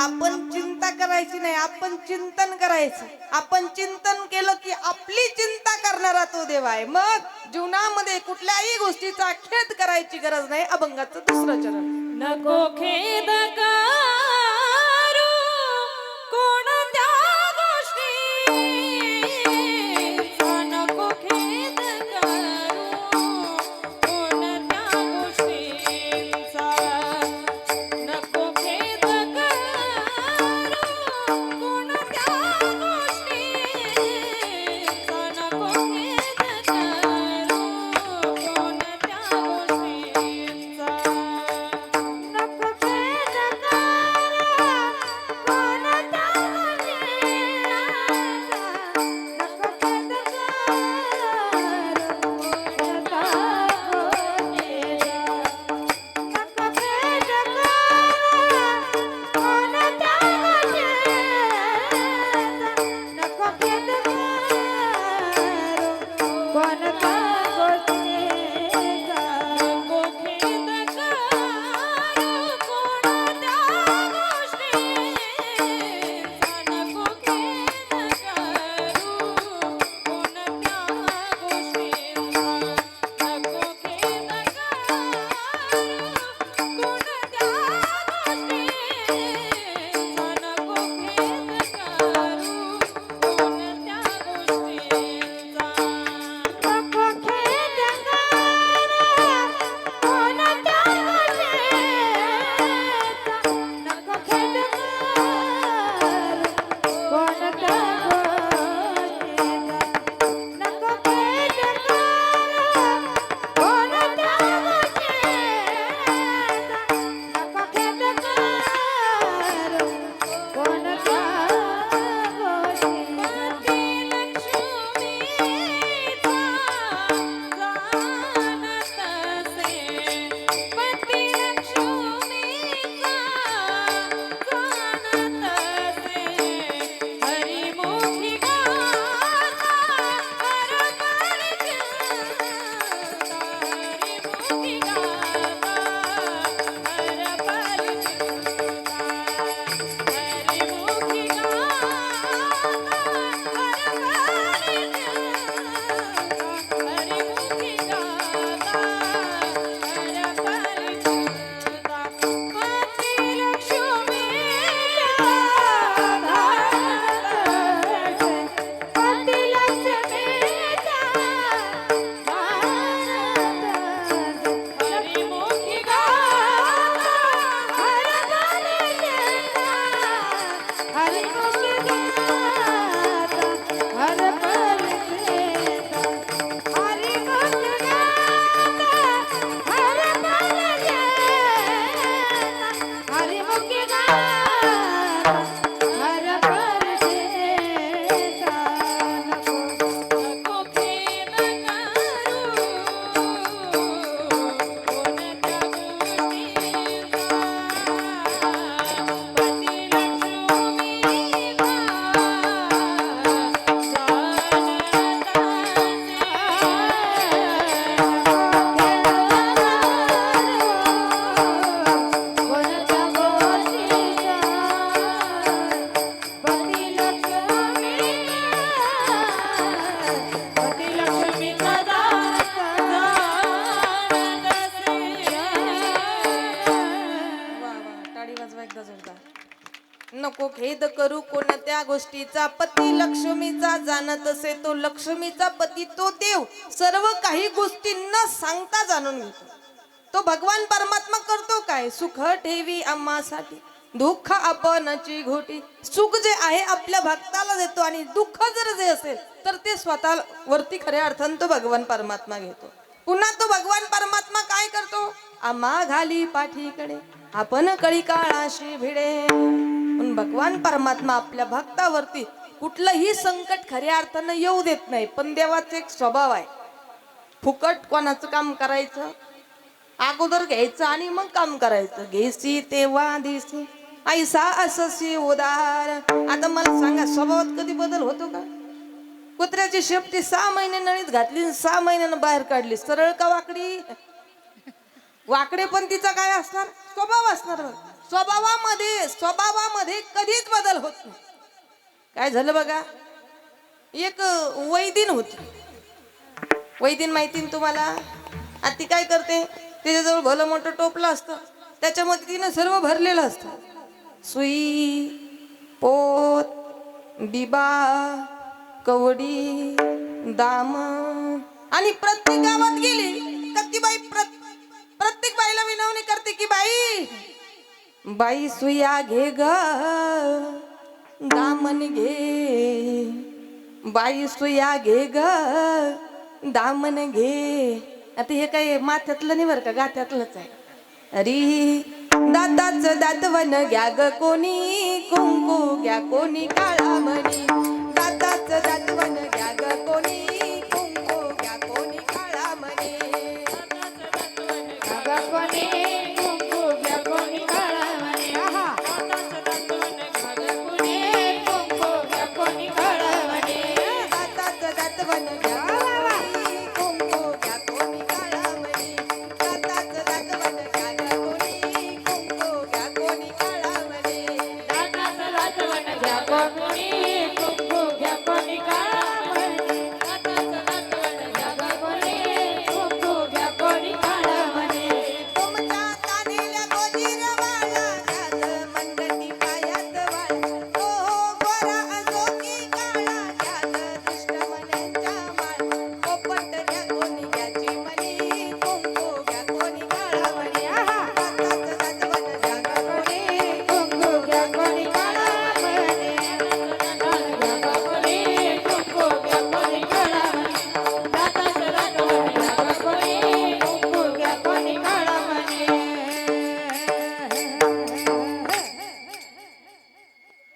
आपण चिंता करायची नाही, आपण चिंतन करायचं. आपण चिंतन केलं की आपली चिंता करणारा तो देव आहे. मग जीवनामध्ये कुठल्याही गोष्टीचा खेद करायची गरज नाही. अभंगाचं दुसरं चरण. नको खेद करू कोणत्या गोष्टी खेद करू कोणत्या गोष्टीचा, पती लक्ष्मीचा जाणत असे तो लक्ष्मीचा पती, तो देव सर्व काही गोष्टी न सांगता जाणून घेतो. तो भगवान परमात्मा करतो काय, सुख ठेवी आम्हासाठी दुःख आपणची घोटी. सुख जे आहे आपल्या भक्ताला देतो आणि दुःख जर जे असेल तर ते स्वतः वरती खऱ्या अर्थानं तो भगवान परमात्मा घेतो. पुन्हा तो भगवान परमात्मा काय करतो, आम्हा घाली पाठीकडे आपण कळी काळाशी भिडे. पण भगवान परमात्मा आपल्या भक्तावरती कुठलंही संकट खऱ्या अर्थानं येऊ देत नाही. पण देवाचा एक स्वभाव आहे, फुकट कोणाचं काम करायचं, अगोदर घ्यायचं आणि मग काम करायचं. घेसी तेव्हा दिसी ऐसा अससी उदार. आता मला सांगा, स्वभावात कधी बदल होतो का? कुत्र्याची शेपटी 6 महिने नळीत घातली, 6 महिन्यानं बाहेर काढली, सरळ का वाकडी? वाकडे पण तिचा काय असणार, स्वभाव असणार. स्वभावामध्ये कधीच बदल होत नाही. काय झालं बघा, एक वैदिन होती. वैदिन माहिती ना तुम्हाला? आता ती काय करते, तिच्याजवळ भलं मोठं टोपलं असतं, त्याच्यामध्ये तिनं सर्व भरलेलं असतं. सुई, पोत, बिबा, कवडी, दाम. आणि प्रत्येक गावात गेली का ती बाई प्रत्येक बाईला विनवणी करते की बाई सुया घे ग, दामन घे. बाई सुया घे ग, दामन घे. आता हे काय माथ्यातलं नाही बरं का, गाथ्यातलंच आहे. अरे दाताच दातवन घ्या ग कोणी, कुंकू घ्या कोणी काळा मणी. दाताच दातवन घ्या ग कोणी, कुंकू घ्या कोणी काळा मणी.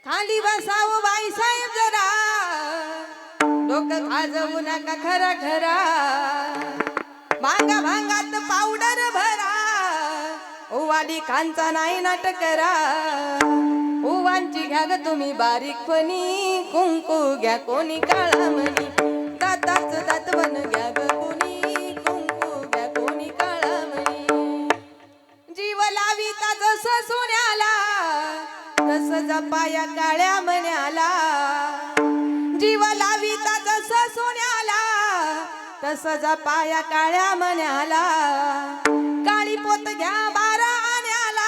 खाली बसाव बाई साहेब जरा, डोकं खाजवू नका खरा खरा. भांगात पावडर भरा, ओवाली खांचा नाही नाटक करा. ओवांची घ्या ग तुम्ही बारीकपणी, कुंकू घ्या कोणी काळा मणी. दाताच दातवन घ्या ग कोणी, कुंकू घ्या कोणी काळा मणी. जीव लाविता जसं सोन्याला, तस जपाया काळ्या मण्याला. जीव लाविता जसं सोन्याला, तस जपाया काळ्या मण्याला. काळी पोत घ्या 12 आण्याला,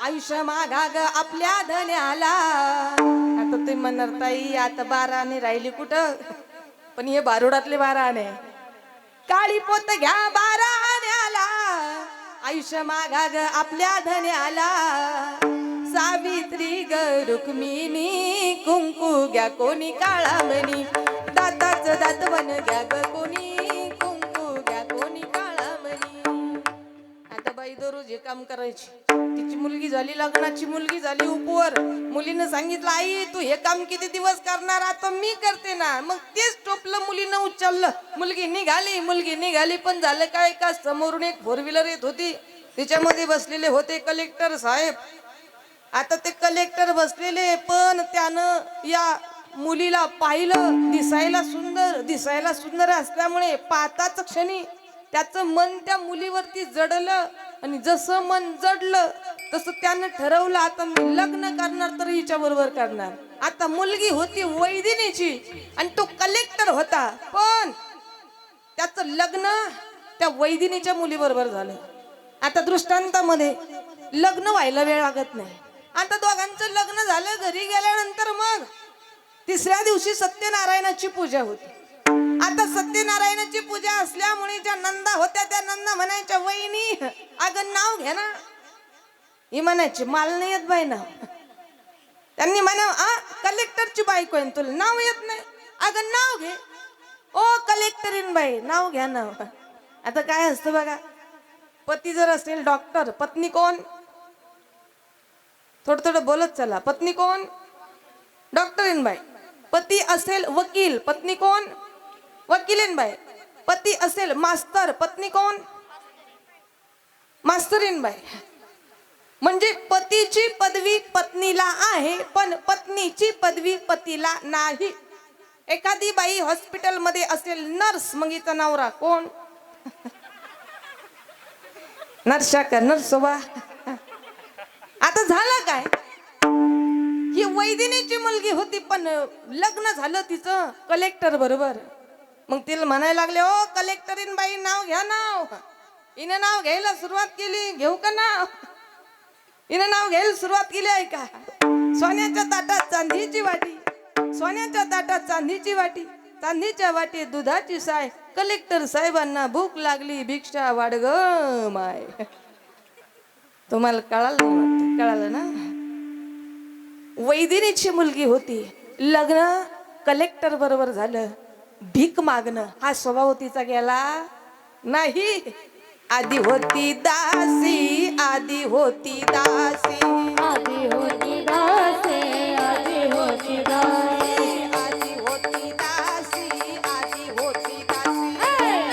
आयुष्य मागा ग आपल्या धन्याला. आता तुम्ही म्हणणार ताई आता 12 आणे राहिली कुठं, पण हे बारुडातले 12 आणे. काळी पोत घ्या 12 आण्याला, आयुष्य मागा ग आपल्या धन्याला. सावित्री ग रुक्मिणी, कुंकू घ्या कोणी काळा मणी. दाताच दातवन घ्या ग कोणी, कुंकू घ्या कोणी काळा मणी. आता बाई दररोज हे काम करायची. तिची मुलगी झाली, लग्नाची मुलगी झाली उपवर. मुलीनं सांगितलं आई तू हे काम किती दिवस करणार, आता मी करते ना. मग तेच टोपलं मुलीनं उचललं. मुलगी निघाली. पण झालं काय का, समोरून एक 4 व्हीलर येत होती, तिच्यामध्ये बसलेले होते कलेक्टर साहेब. आता ते कलेक्टर बसलेले, पण त्यानं या मुलीला पाहिलं. दिसायला सुंदर असल्यामुळे पाहताच क्षणी त्याचं मन त्या मुलीवरती जडलं. आणि जसं मन जडलं तसं त्यानं ठरवलं आता मी लग्न करणार तर हिच्या बरोबर करणार. आता मुलगी होती वैदिनीची आणि तो कलेक्टर होता, पण त्याचं लग्न त्या वैदिनीच्या मुलीबरोबर झालं. आता दृष्टांतामध्ये लग्न व्हायला वेळ लागत नाही. आता दोघांचं लग्न झालं, घरी गेल्यानंतर मग तिसऱ्या दिवशी सत्यनारायणाची पूजा होती. आता सत्यनारायणाची पूजा असल्यामुळे ज्या नंदा होत्या त्या नंदा म्हणायच्या, वहिनी अगं नाव घ्या ना. ही म्हणायची मला नाही येत बाई नाव. त्यांनी म्हणा कलेक्टरची बायको आहे तुला नाव येत नाही, अगं नाव घे. ओ कलेक्टरीन बाई नाव घ्या ना. आता काय असतं बघा, पती जर असेल डॉक्टर, पत्नी कोण? थोडं थोडं बोलत चला. पत्नी कोण? डॉक्टरीन बाई. पती असेल वकील, पत्नी कोण? वकीलीन बाई. पती असेल मास्तर, पत्नी कोण? मास्तरीन बाई. म्हणजे पतीची पदवी पत्नीला आहे, पण पत्नीची पदवी पतीला नाही. एखादी बाई हॉस्पिटल मध्ये असेल नर्स, मग हिचा नवरा कोण? नर्सा का नर्सोबा. आता झालं काय, ही वैदिनीची मुलगी होती पण लग्न झालं तिचं कलेक्टर बरोबर. मग तिला म्हणायला लागले, ओ कलेक्टरीन बाई नाव घ्या नाव. हिने नाव घ्यायला सुरुवात केली, घेऊ का नाव? हिने नाव घ्यायला सुरुवात केली आहे का? सोन्याच्या ताटात चांदीची वाटी, सोन्याच्या ताटात चांदीची वाटी, चांदीच्या वाटी दुधाची साय. कलेक्टर साहेबांना भूक लागली, भिक्षा वाढ ग माय. तुम्हाला कळालं नाही? कळालं ना? वैदिनीची मुलगी होती, लग्न कलेक्टर बरोबर झालं. भीक मागणं हा स्वभाव तिचा गेला नाही. आधी होती दासी, आधी होती दासी, आधी होती दासी, आधी होती दासी, आधी होती दासी, आधी होती दासी.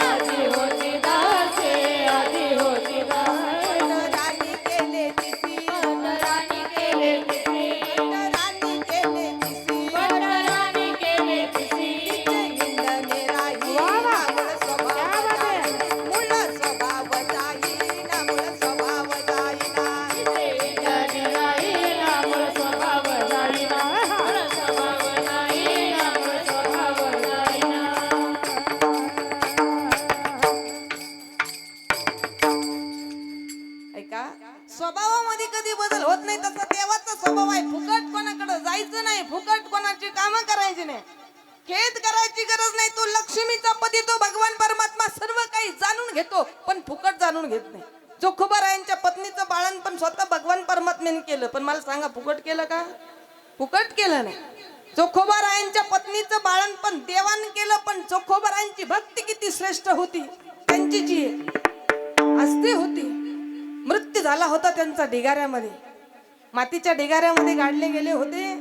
आधी होती दासी, आधी होती दासी. राणी केले तिसी, राणी केले तिसी, राणी केले तिसी. राणी केले तिसी. हिंडणे राही नामुळ स्वभाव जाई, मूळ स्वभाव जाईना, मूळ स्वभाव जाईना. इंद्राने राहिला मूळ स्वभाव जाईना, मूळ स्वभाव जाईना, मूळ स्वभाव जाईना. ऐका, स्वभावामध्ये कधी बदल होत नाही, तसा देवाचा स्वभाव आहे. फुकट कोणाकडे जायचं नाही, फुकट कोणाची कामं करायची नाही, खेद करायची गरज नाही. तो लक्ष्मीचा पती, तो भगवान परमात्मा सर्व काही जाणून घेतो, पण फुकट जाणून घेत नाही. जोखोबारायांच्या पत्नीचं बाळणपण स्वतः भगवान परमात्म्याने केलं, पण मला सांगा फुकट केलं का? फुकट केलं नाही. जोखोबारायांच्या पत्नीचं बाळणपण देवाने केलं, पण जोखोबारायांची भक्ती किती श्रेष्ठ होती. त्यांची जी आस्ती होती, मृत्यू झाला होता त्यांचा ढिगाऱ्यामध्ये, मातीच्या ढिगाऱ्यामध्ये गाडले गेले होते.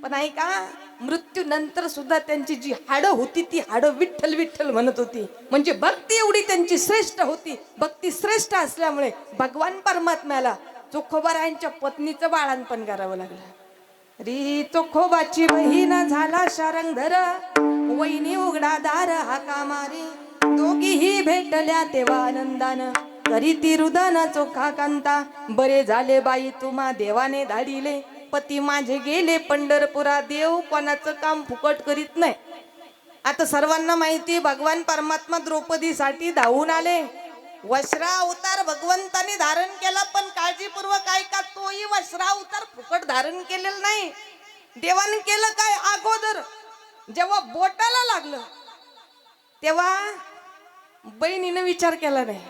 पण ऐका, मृत्यू नंतर सुद्धा त्यांची जी हाडं होती ती हाडं विठ्ठल विठ्ठल म्हणत होती. म्हणजे भक्ती एवढी त्यांची श्रेष्ठ होती. भक्ती श्रेष्ठ असल्यामुळे भगवान परमात्म्याला चोखोबारायांच्या पत्नीचं बाळणपण करावं लागलं. री चोखोबाची बहीण झाला शारंगधर, वहिनी उघडा दार हाका मारी. दोघीही भेटल्या तेव्हा आनंदानं, करी ती रुदन चोखा कांता. बरे झाले बाई तुम्हा देवाने धाडिले, पती माझे गेले पंढरपुरा. देव कोणाचं काम फुकट करीत नाही. आता सर्वांना माहिती, भगवान परमात्मा द्रौपदीसाठी धावून आले. वस्त्रा अवतार भगवंताने धारण केला, पण काळजीपूर्वक ऐका, तोही वस्त्रा अवतार फुकट धारण केलेला नाही. देवाने केलं काय, अगोदर जेव्हा बोटाला लागलं तेव्हा बहिणीने विचार केला नाही.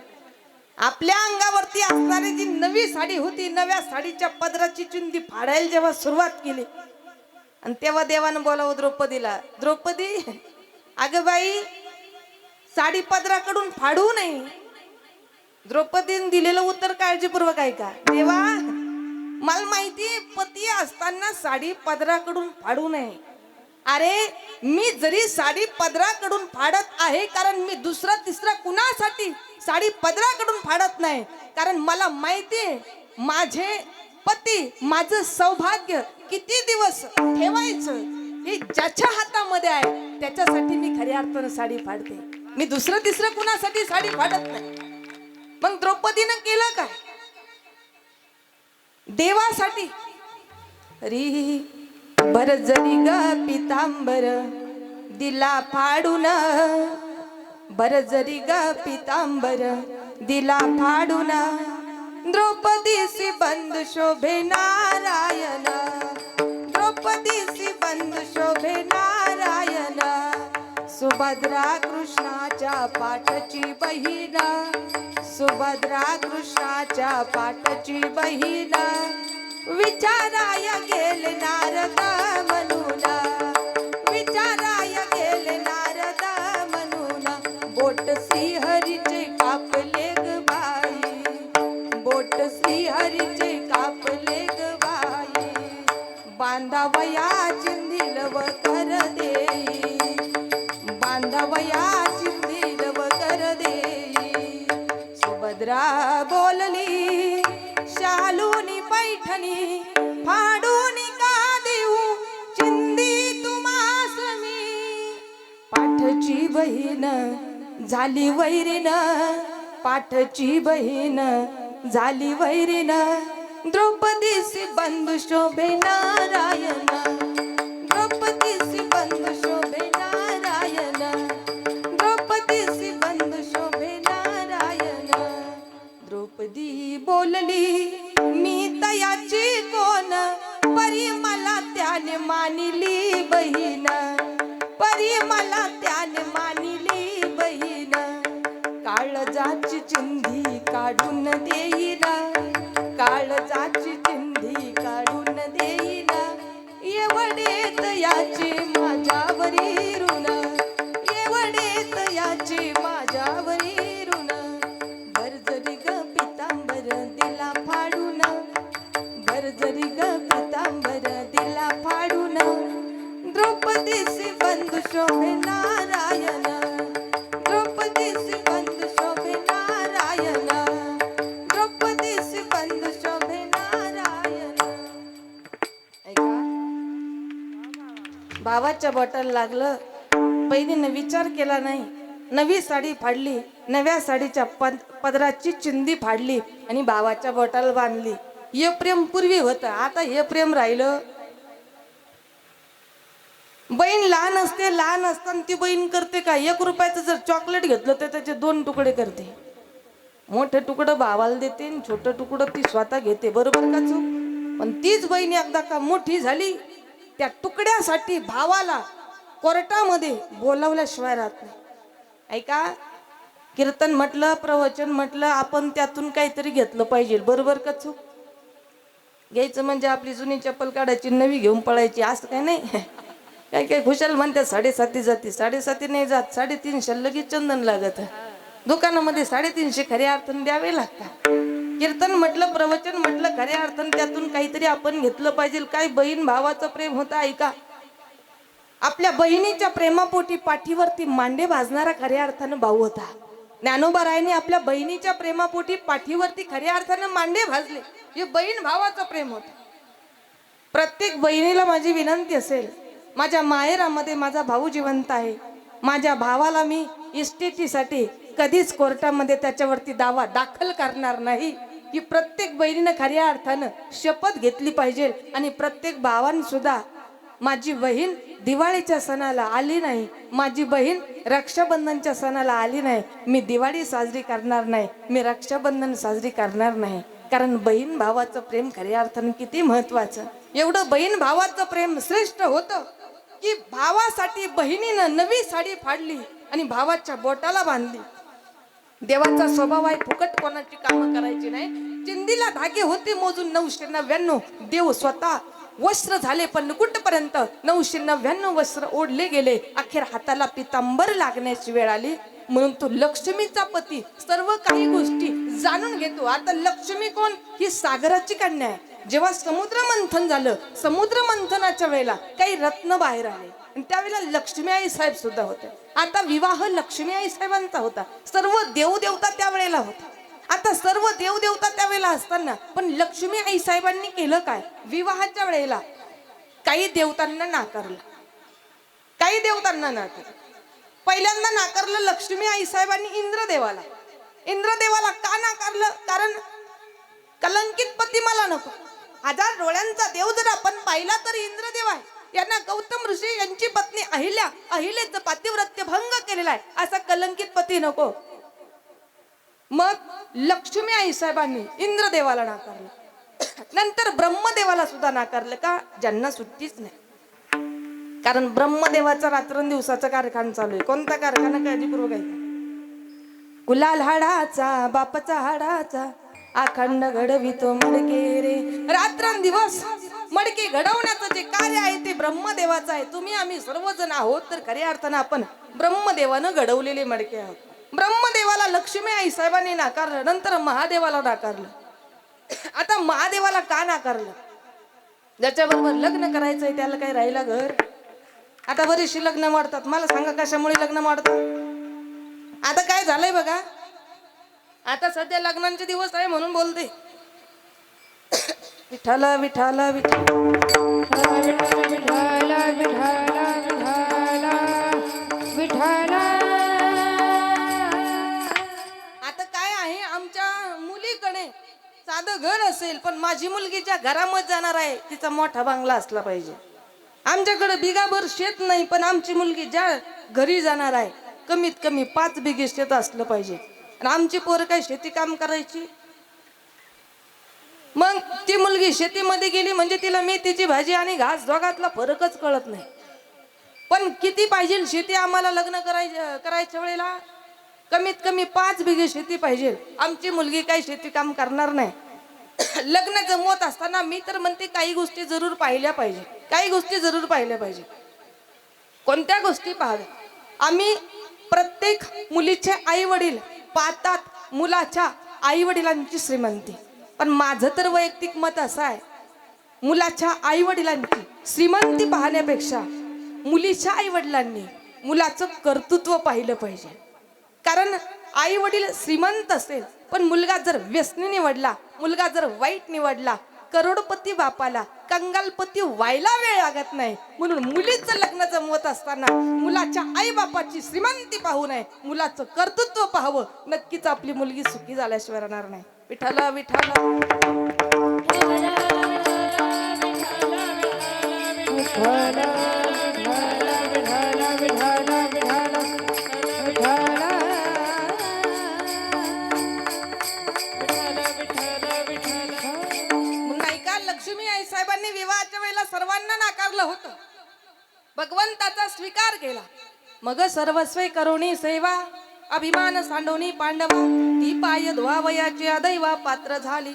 आपल्या अंगावरती असणारी जी नवी साडी होती, नव्या साडीच्या पदराची चिंधी फाडायला जेव्हा सुरुवात केली, आणि तेव्हा देवानं बोलावं द्रौपदीला, द्रौपदी अगं बाई साडी पदराकडून फाडू नये. द्रौपदीने दिलेलं उत्तर काळजीपूर्वक ऐका. देवा मला माहिती पती असताना साडी पदराकडून फाडू नये. अरे मी जरी साडी पदराकडून फाडत आहे, कारण मी दुसरा तिसरा कुणासाठी साडी पदराकडून फाडत नाही, कारण मला माहिती माझे पती, माझं सौभाग्य किती दिवस ठेवायचं हे ज्याच्या हातामध्ये आहे, त्याच्यासाठी मी खऱ्या अर्थानं साडी फाडते. मी दुसरं तिसरं कुणासाठी साडी फाडत नाही. मग द्रौपदीनं केलं काय? देवासाठी. री बरजरी ग पितांबर दिला फाडून, बरजरी ग पितांबर दिला फाडून. द्रौपदीसी बंधू शोभे नारायण, द्रौपदीसी बंधू शोभे नारायण, सुभद्रा कृष्णाच्या पाठची बहीण, सुभद्रा कृष्णाच्या पाठची बहीण, विचाराय गेले नारद म्हणून, विचाराय गेले नारद म्हणून, बोट श्रीहरीचे कापले ग बाई, बोट श्रीहरीचे कापले ग बाई, बांधावया चिंधिल व कर देई, बांधावया चिंधिल व कर देई, सुभद्रा बोलली शालूनी पैठणी फाडून का देऊ चिंदी तुम्हास मी, पाठची बहीण झाली वैरीण, पाठची बहीण झाली वैरीण, द्रौपदीसी बंधू शोभे नारायण, द्रौपदीसी बंधू शोभे नारायण, द्रौपदीसी बंधू शोभे नारायण, द्रौपदी बोलली मी तयाची कोण, परी मला त्याने मानिली बहीण, परी मला त्याने मानिली बहीण, काळजाची चिंधी काढून देईन, काळजाची चिंधी काढून देईन, एवढेत याची माझ्यावरी ऋण, एवढेत याची माझ्यावरी ऋण, भरजरी ग पितांबर दिला फाडून, भरजरी ग पितांबर दिला फाडून, द्रौपदीसी बंधू शोभे नारायण, द्रौपदीसी बंधू शोभे नारायण, द्रौपदीसी बंधू शोभे नारायण. ऐका, भावाच्या बोटाला लागलं, बहिणीने विचार केला नाही, नवी साडी फाडली, नव्या साडीच्या पदराची चिंदी फाडली आणि भावाच्या बोटाला बांधली. हे प्रेम पूर्वी होतं, आता हे प्रेम राहिलं. बहीण लहान असते, लहान असताना ती बहीण करते का, 1 रुपयाचं जर चॉकलेट घेतलं तर त्याचे 2 तुकडे करते, मोठे तुकडं भावाला देते, छोटं तुकडं ती स्वतः घेते, बरोबर का चूक? पण तीच बहीण एकदा का मोठी झाली, त्या तुकड्यासाठी भावाला कोर्टामध्ये बोलावल्याशिवाय राहत नाही. ऐका, कीर्तन म्हटलं, प्रवचन म्हटलं, आपण त्यातून काहीतरी घेतलं पाहिजे, बरोबर का चूक? घ्यायचं म्हणजे आपली जुनी चप्पल काढायची, नवी घेऊन पळायची, असं काही नाही. काय काय खुशाल म्हणतात 7.5 जाती, 7.5 नाही जात, 350 लगेच चंदन लागत, दुकानामध्ये 350 खऱ्या अर्थाने द्यावे लागतात. कीर्तन म्हटलं, प्रवचन म्हटलं, खऱ्या अर्थाने त्यातून काहीतरी आपण घेतलं पाहिजे. काय बहीण भावाचं प्रेम होतं. ऐका, आपल्या बहिणीच्या प्रेमापोटी पाठीवरती मांडे भाजणारा खऱ्या अर्थानं भाऊ होता. ज्ञानोबा रायांनी आपल्या बहिणीच्या प्रेमापोटी पाठीवरती खऱ्या अर्थानं मांडे भाजले. हे बहीण भावाचं प्रेम होतं. प्रत्येक बहिणीला माझी विनंती असेल, माझ्या माहेरामध्ये माझा भाऊ जिवंत आहे, माझ्या भावाला मी इस्टेटीसाठी कधीच कोर्टामध्ये त्याच्यावरती दावा दाखल करणार नाही, की प्रत्येक बहिणीनं खऱ्या अर्थानं शपथ घेतली पाहिजे. आणि प्रत्येक भावानं सुद्धा, माझी बहीण दिवाळीच्या सणाला आली नाही, माझी बहीण रक्षाबंधनच्या सणाला आली नाही, मी दिवाळी साजरी करणार नाही, मी रक्षाबंधन साजरी करणार नाही. कारण बहीण भावाचं प्रेम खऱ्या अर्थानं किती महत्वाचं. एवढं बहीण भावाचं प्रेम श्रेष्ठ होतं की भावासाठी बहिणीनं नवी साडी फाडली आणि भावाच्या बोटाला बांधली. देवाचा स्वभाव आहे, फुकट कोणाची कामं करायची नाही. चिंदीला धागे होते मोजून 999, देव स्वतः वस्त्र झाले पण कुठपर्यंत 999 वस्त्र ओढले गेले, अखेर हाताला पितांबर लागण्याची वेळ आली. म्हणून तो लक्ष्मीचा पती सर्व काही गोष्टी जाणून घेतो. आता लक्ष्मी कोण? ही सागराची कन्या आहे. जेव्हा समुद्र मंथन झालं, समुद्र मंथनाच्या वेळेला काही रत्न बाहेर आले आणि त्यावेळेला लक्ष्मी आई साहेब सुद्धा होते. आता विवाह लक्ष्मी आई साहेबांचा होता, सर्व देवदेवता त्यावेळेला होता. आता सर्व देवदेवता त्यावेळेला असताना पण लक्ष्मी आई साहेबांनी केलं काय? विवाहाच्या वेळेला काही देवतांना नाकारलं, काही देवतांना नाकारलं. पहिल्यांदा नाकारलं लक्ष्मी आई साहेबांनी इंद्रदेवाला. इंद्रदेवाला का नाकारलं? कारण कलंकित पती मला नको. 1000 डोळ्यांचा देव जर आपण पाहिला तर इंद्रदेव आहे. यांना गौतम ऋषी यांची पत्नी अहिल्याचं पातिव्रत्य भंग केलेला आहे, असा कलंकित पती नको. मग लक्ष्मी आई साहेबांनी इंद्रदेवाला नाकारलं. नंतर ब्रह्मदेवाला सुद्धा नाकारलं. का? ज्यांना सुट्टीच नाही. कारण ब्रह्मदेवाचा रात्रंदिवसाचा कारखाना चालू आहे. कोणता कारखाना? काळजीपूर्वक आहे. गुलाल हाडाचा बापाचा हाडाचा अखंड घडवितो मडके रे. रात्रंदिवस मडके घडवण्याचं जे कार्य आहे ते ब्रह्मदेवाचं आहे. तुम्ही आम्ही सर्वजण आहोत तर खऱ्या अर्थानं आपण ब्रह्मदेवानं घडवलेले मडके आहोत. ब्रह्मदेवाला लक्ष्मी आई साहेबांनी नाकारलं. नंतर महादेवाला नाकारलं. आता महादेवाला का नाकारलं? ज्याच्याबरोबर लग्न करायचंय त्याला काही राहिला घर. आता बरीचशी लग्न वाढतात. मला सांगा कशामुळे लग्न वाढतात? आता काय झालंय बघा. आता सध्या लग्नांचे दिवस आहे म्हणून बोलते. विठ्ठल विठ्ठल विठ्ठल आता काय आहे, आमच्या मुलीकडे साधं घर असेल पण माझी मुलगी ज्या घरामध्ये जाणार आहे तिचा मोठा बंगला असला पाहिजे. आमच्याकडे बिगाभर शेत नाही पण आमची मुलगी ज्या घरी जाणार आहे कमीत कमी 5 बिघे शेत असलं पाहिजे. आणि आमची पोर काय शेती काम करायची? मग ती मुलगी शेतीमध्ये गेली म्हणजे तिला मेथीची भाजी आणि घास दोघातला फरकच कळत नाही. पण किती पाहिजे शेती आम्हाला लग्न करायच्या वेळेला? कमीत कमी 5 बिघे शेती पाहिजे. आमची मुलगी काही शेती काम करणार नाही. लग्न जमवत असताना मी तर म्हणते काही गोष्टी जरूर पाहिल्या पाहिजे. काही गोष्टी जरूर पाहिल्या पाहिजे. कोणत्या गोष्टी पाहाव्या? आम्ही प्रत्येक मुलीचे आई वडील पाहतात मुलाच्या आई वडिलांची श्रीमंती. पण माझं तर वैयक्तिक मत असं आहे, मुलाच्या आई वडिलांची श्रीमंती पाहण्यापेक्षा मुलीच्या आई वडिलांनी मुलाचं कर्तृत्व पाहिलं पाहिजे. कारण आई वडील श्रीमंत असेल पण मुलगा जर व्यसनी निवडला, मुलगा जर वाईट निवडला, करोडपती बापाला कंगालपती व्हायला वेळ लागत नाही. म्हणून मुलीचं लग्न जमवत असताना मुलाच्या आई बापाची श्रीमंती पाहू नये, मुलाचं कर्तृत्व पाहावं. नक्कीच आपली मुलगी सुखी झाल्याशिवाय राहणार नाही. विठ्ठल विठ्ठल लक्ष्मी आई साहेबांनी विवाहाच्या वेळेला सर्वांना नाकारलं होतं. भगवंताचा स्वीकार केला. मग सर्वस्वे करुणी सेवा अभिमान सांडोनी पांडवा ती पाय धुवावयाची अदैवा पात्र झाली.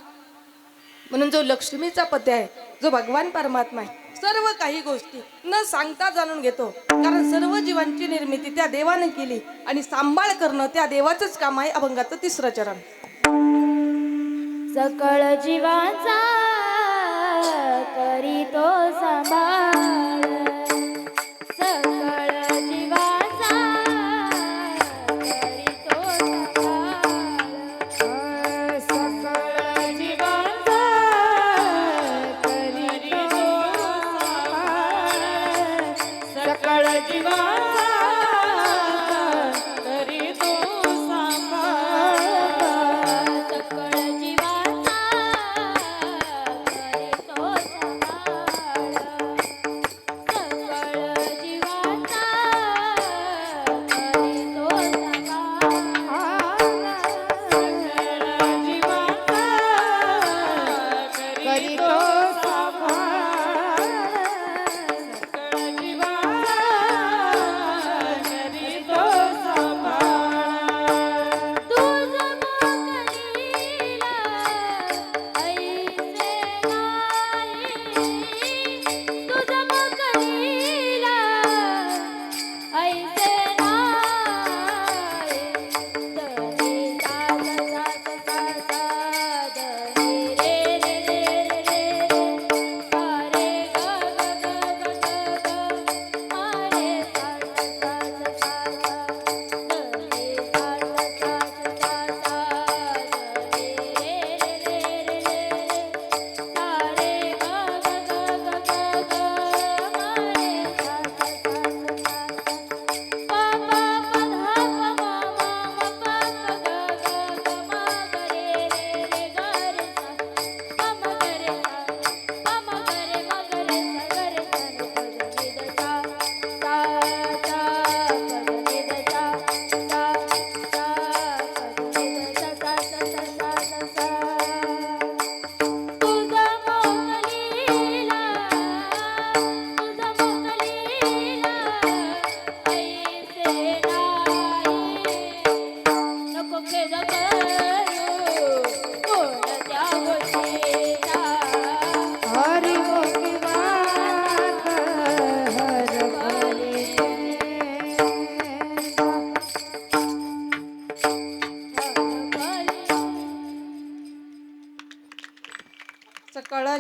म्हणून जो लक्ष्मीचा पती आहे, जो भगवान परमात्मा आहे, सर्व काही गोष्टी न सांगता जाणून घेतो. कारण सर्व जीवांची निर्मिती त्या देवाने केली आणि सांभाळ करणं त्या देवाचंच काम आहे. अभंगाचं 3रं चरण. सकळ जीवाचा करीतो सांभाळ, सकळ जीवाचा करीतो सांभाळ, सकळ जीवाचा करीतो सांभाळ, सकळ जीवाचा करीतो सांभाळ, सकळ जीवाचा करीतो सांभाळ.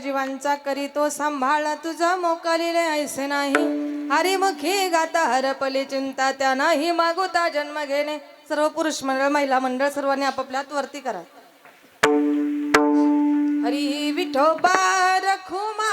जीवांचा करीतो सांभाळ तुझा मोकलिले ऐसे नाही हरिमुखी गाता हरपली चिंता त्या नाही मागुता जन्म घेणे. सर्व पुरुष मंडळ महिला मंडळ सर्वांनी आपापल्यात वरती करा. हरी विठोबा रखुमा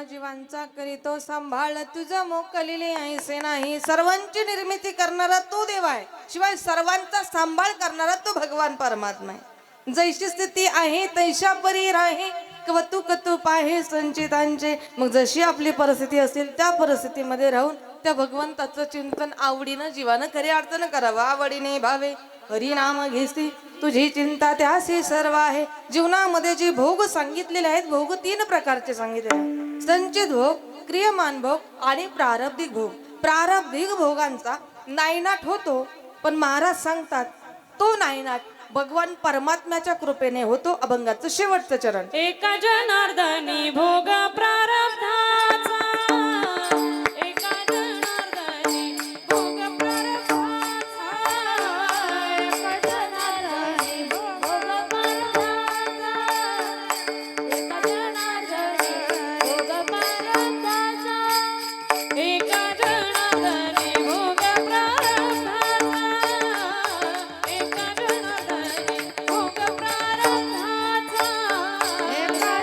जीवांचा करीतो सांभाळ तुझा मोकलिले ऐसे नाही. सर्वांची निर्मिती करणारा तो देव आहे, शिवाय सर्वांचा सांभाळ करणारा तो भगवान परमात्मा आहे. जैशी स्थिती आहे तैशा परी राहे कौतुक तू पाहे संचितांचे. मग जशी आपली परिस्थिती असेल त्या परिस्थितीमध्ये राहून त्या भगवंताचं चिंतन आवडीनं जीवानं खरी अर्थानं करावं. आवडीने भावे हरिनाम घेसी तुझी चिंता त्यासी सर्व आहे. जीवनामध्ये जी भोग सांगितलेले आहेत, भोग 3 प्रकारचे सांगितले आहेत. संचित भोग, क्रियमान भोग आणि प्रारब्धिक भोग. प्रारब्धिक भोगांचा नायनाट होतो, पण महाराज सांगतात तो नायनाट भगवान परमात्म्याच्या कृपेने होतो. अभंगाचं शेवटचं चरण. एका जनार्दनी भोग प्रारब्धाचा, एका जनार्दनी भोग प्रारब्धाचा, एका जनार्दनी भोग प्रारब्धाचा, एका जनार्दनी भोग प्रारब्धाचा, एका जनार्दनी भोग प्रारब्धाचा, एका जनार्दनी भोग प्रारब्धाचा, एका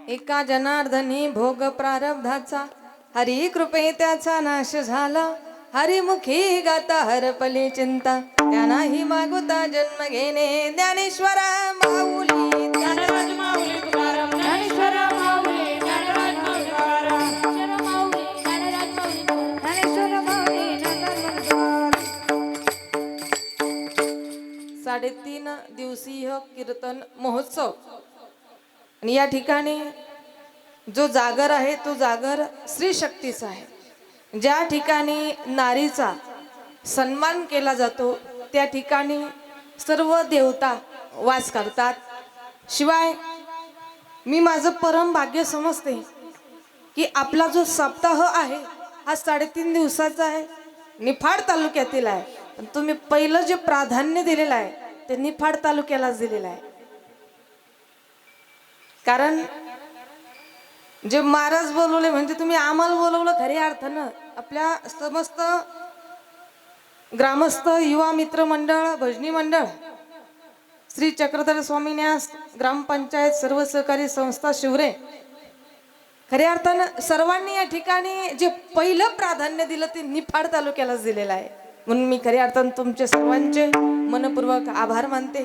एका जनार्दनी भोग प्रारब्धाचा, हरी कृपे त्याचा नाश झाला. हरिमुखी गाता हरपली चिंता, त्यांनाही मागुता जन्म घेणे. ज्ञानेश्वरा माऊली ज्ञानराज माऊली तुकाराम, ज्ञानेश्वर माऊली, ज्ञानराज माऊली तुकाराम, ज्ञानेश्वर माऊली, ज्ञानराज माऊली तुकाराम, ज्ञानेश्वर माऊली, ज्ञानराज माऊली तुकाराम. 3.5 दिवसीय कीर्तन महोत्सव. आणि या ठिकाणी जो जागर आहे तो जागर स्त्री शक्तीचा आहे. ज्या ठिकाणी नारीचा सन्मान केला जातो त्या ठिकाणी सर्व देवता वास करतात. शिवाय मी माझं परम भाग्य समजते की आपला जो सप्ताह आहे हा 3.5 दिवसाचा आहे, निफाड तालुक्यातील आहे. पण तुम्ही पहिलं जे प्राधान्य दिलेलं आहे ते निफाड तालुक्यालाच दिलेलं आहे. कारण जे महाराज बोलवले म्हणजे तुम्ही आम्हाला बोलवलं खऱ्या अर्थानं. आपल्या समस्त ग्रामस्थ, युवा मित्र मंडळ, भजनी मंडळ, श्री चक्रधर स्वामी न्यास ग्रामपंचायत, सर्व सहकारी संस्था शिवरे, खऱ्या अर्थानं सर्वांनी या ठिकाणी जे पहिलं प्राधान्य दिलं ते निफाड तालुक्यालाच दिलेलं आहे. म्हणून मी खऱ्या अर्थानं तुमचे सर्वांचे मनपूर्वक आभार मानते.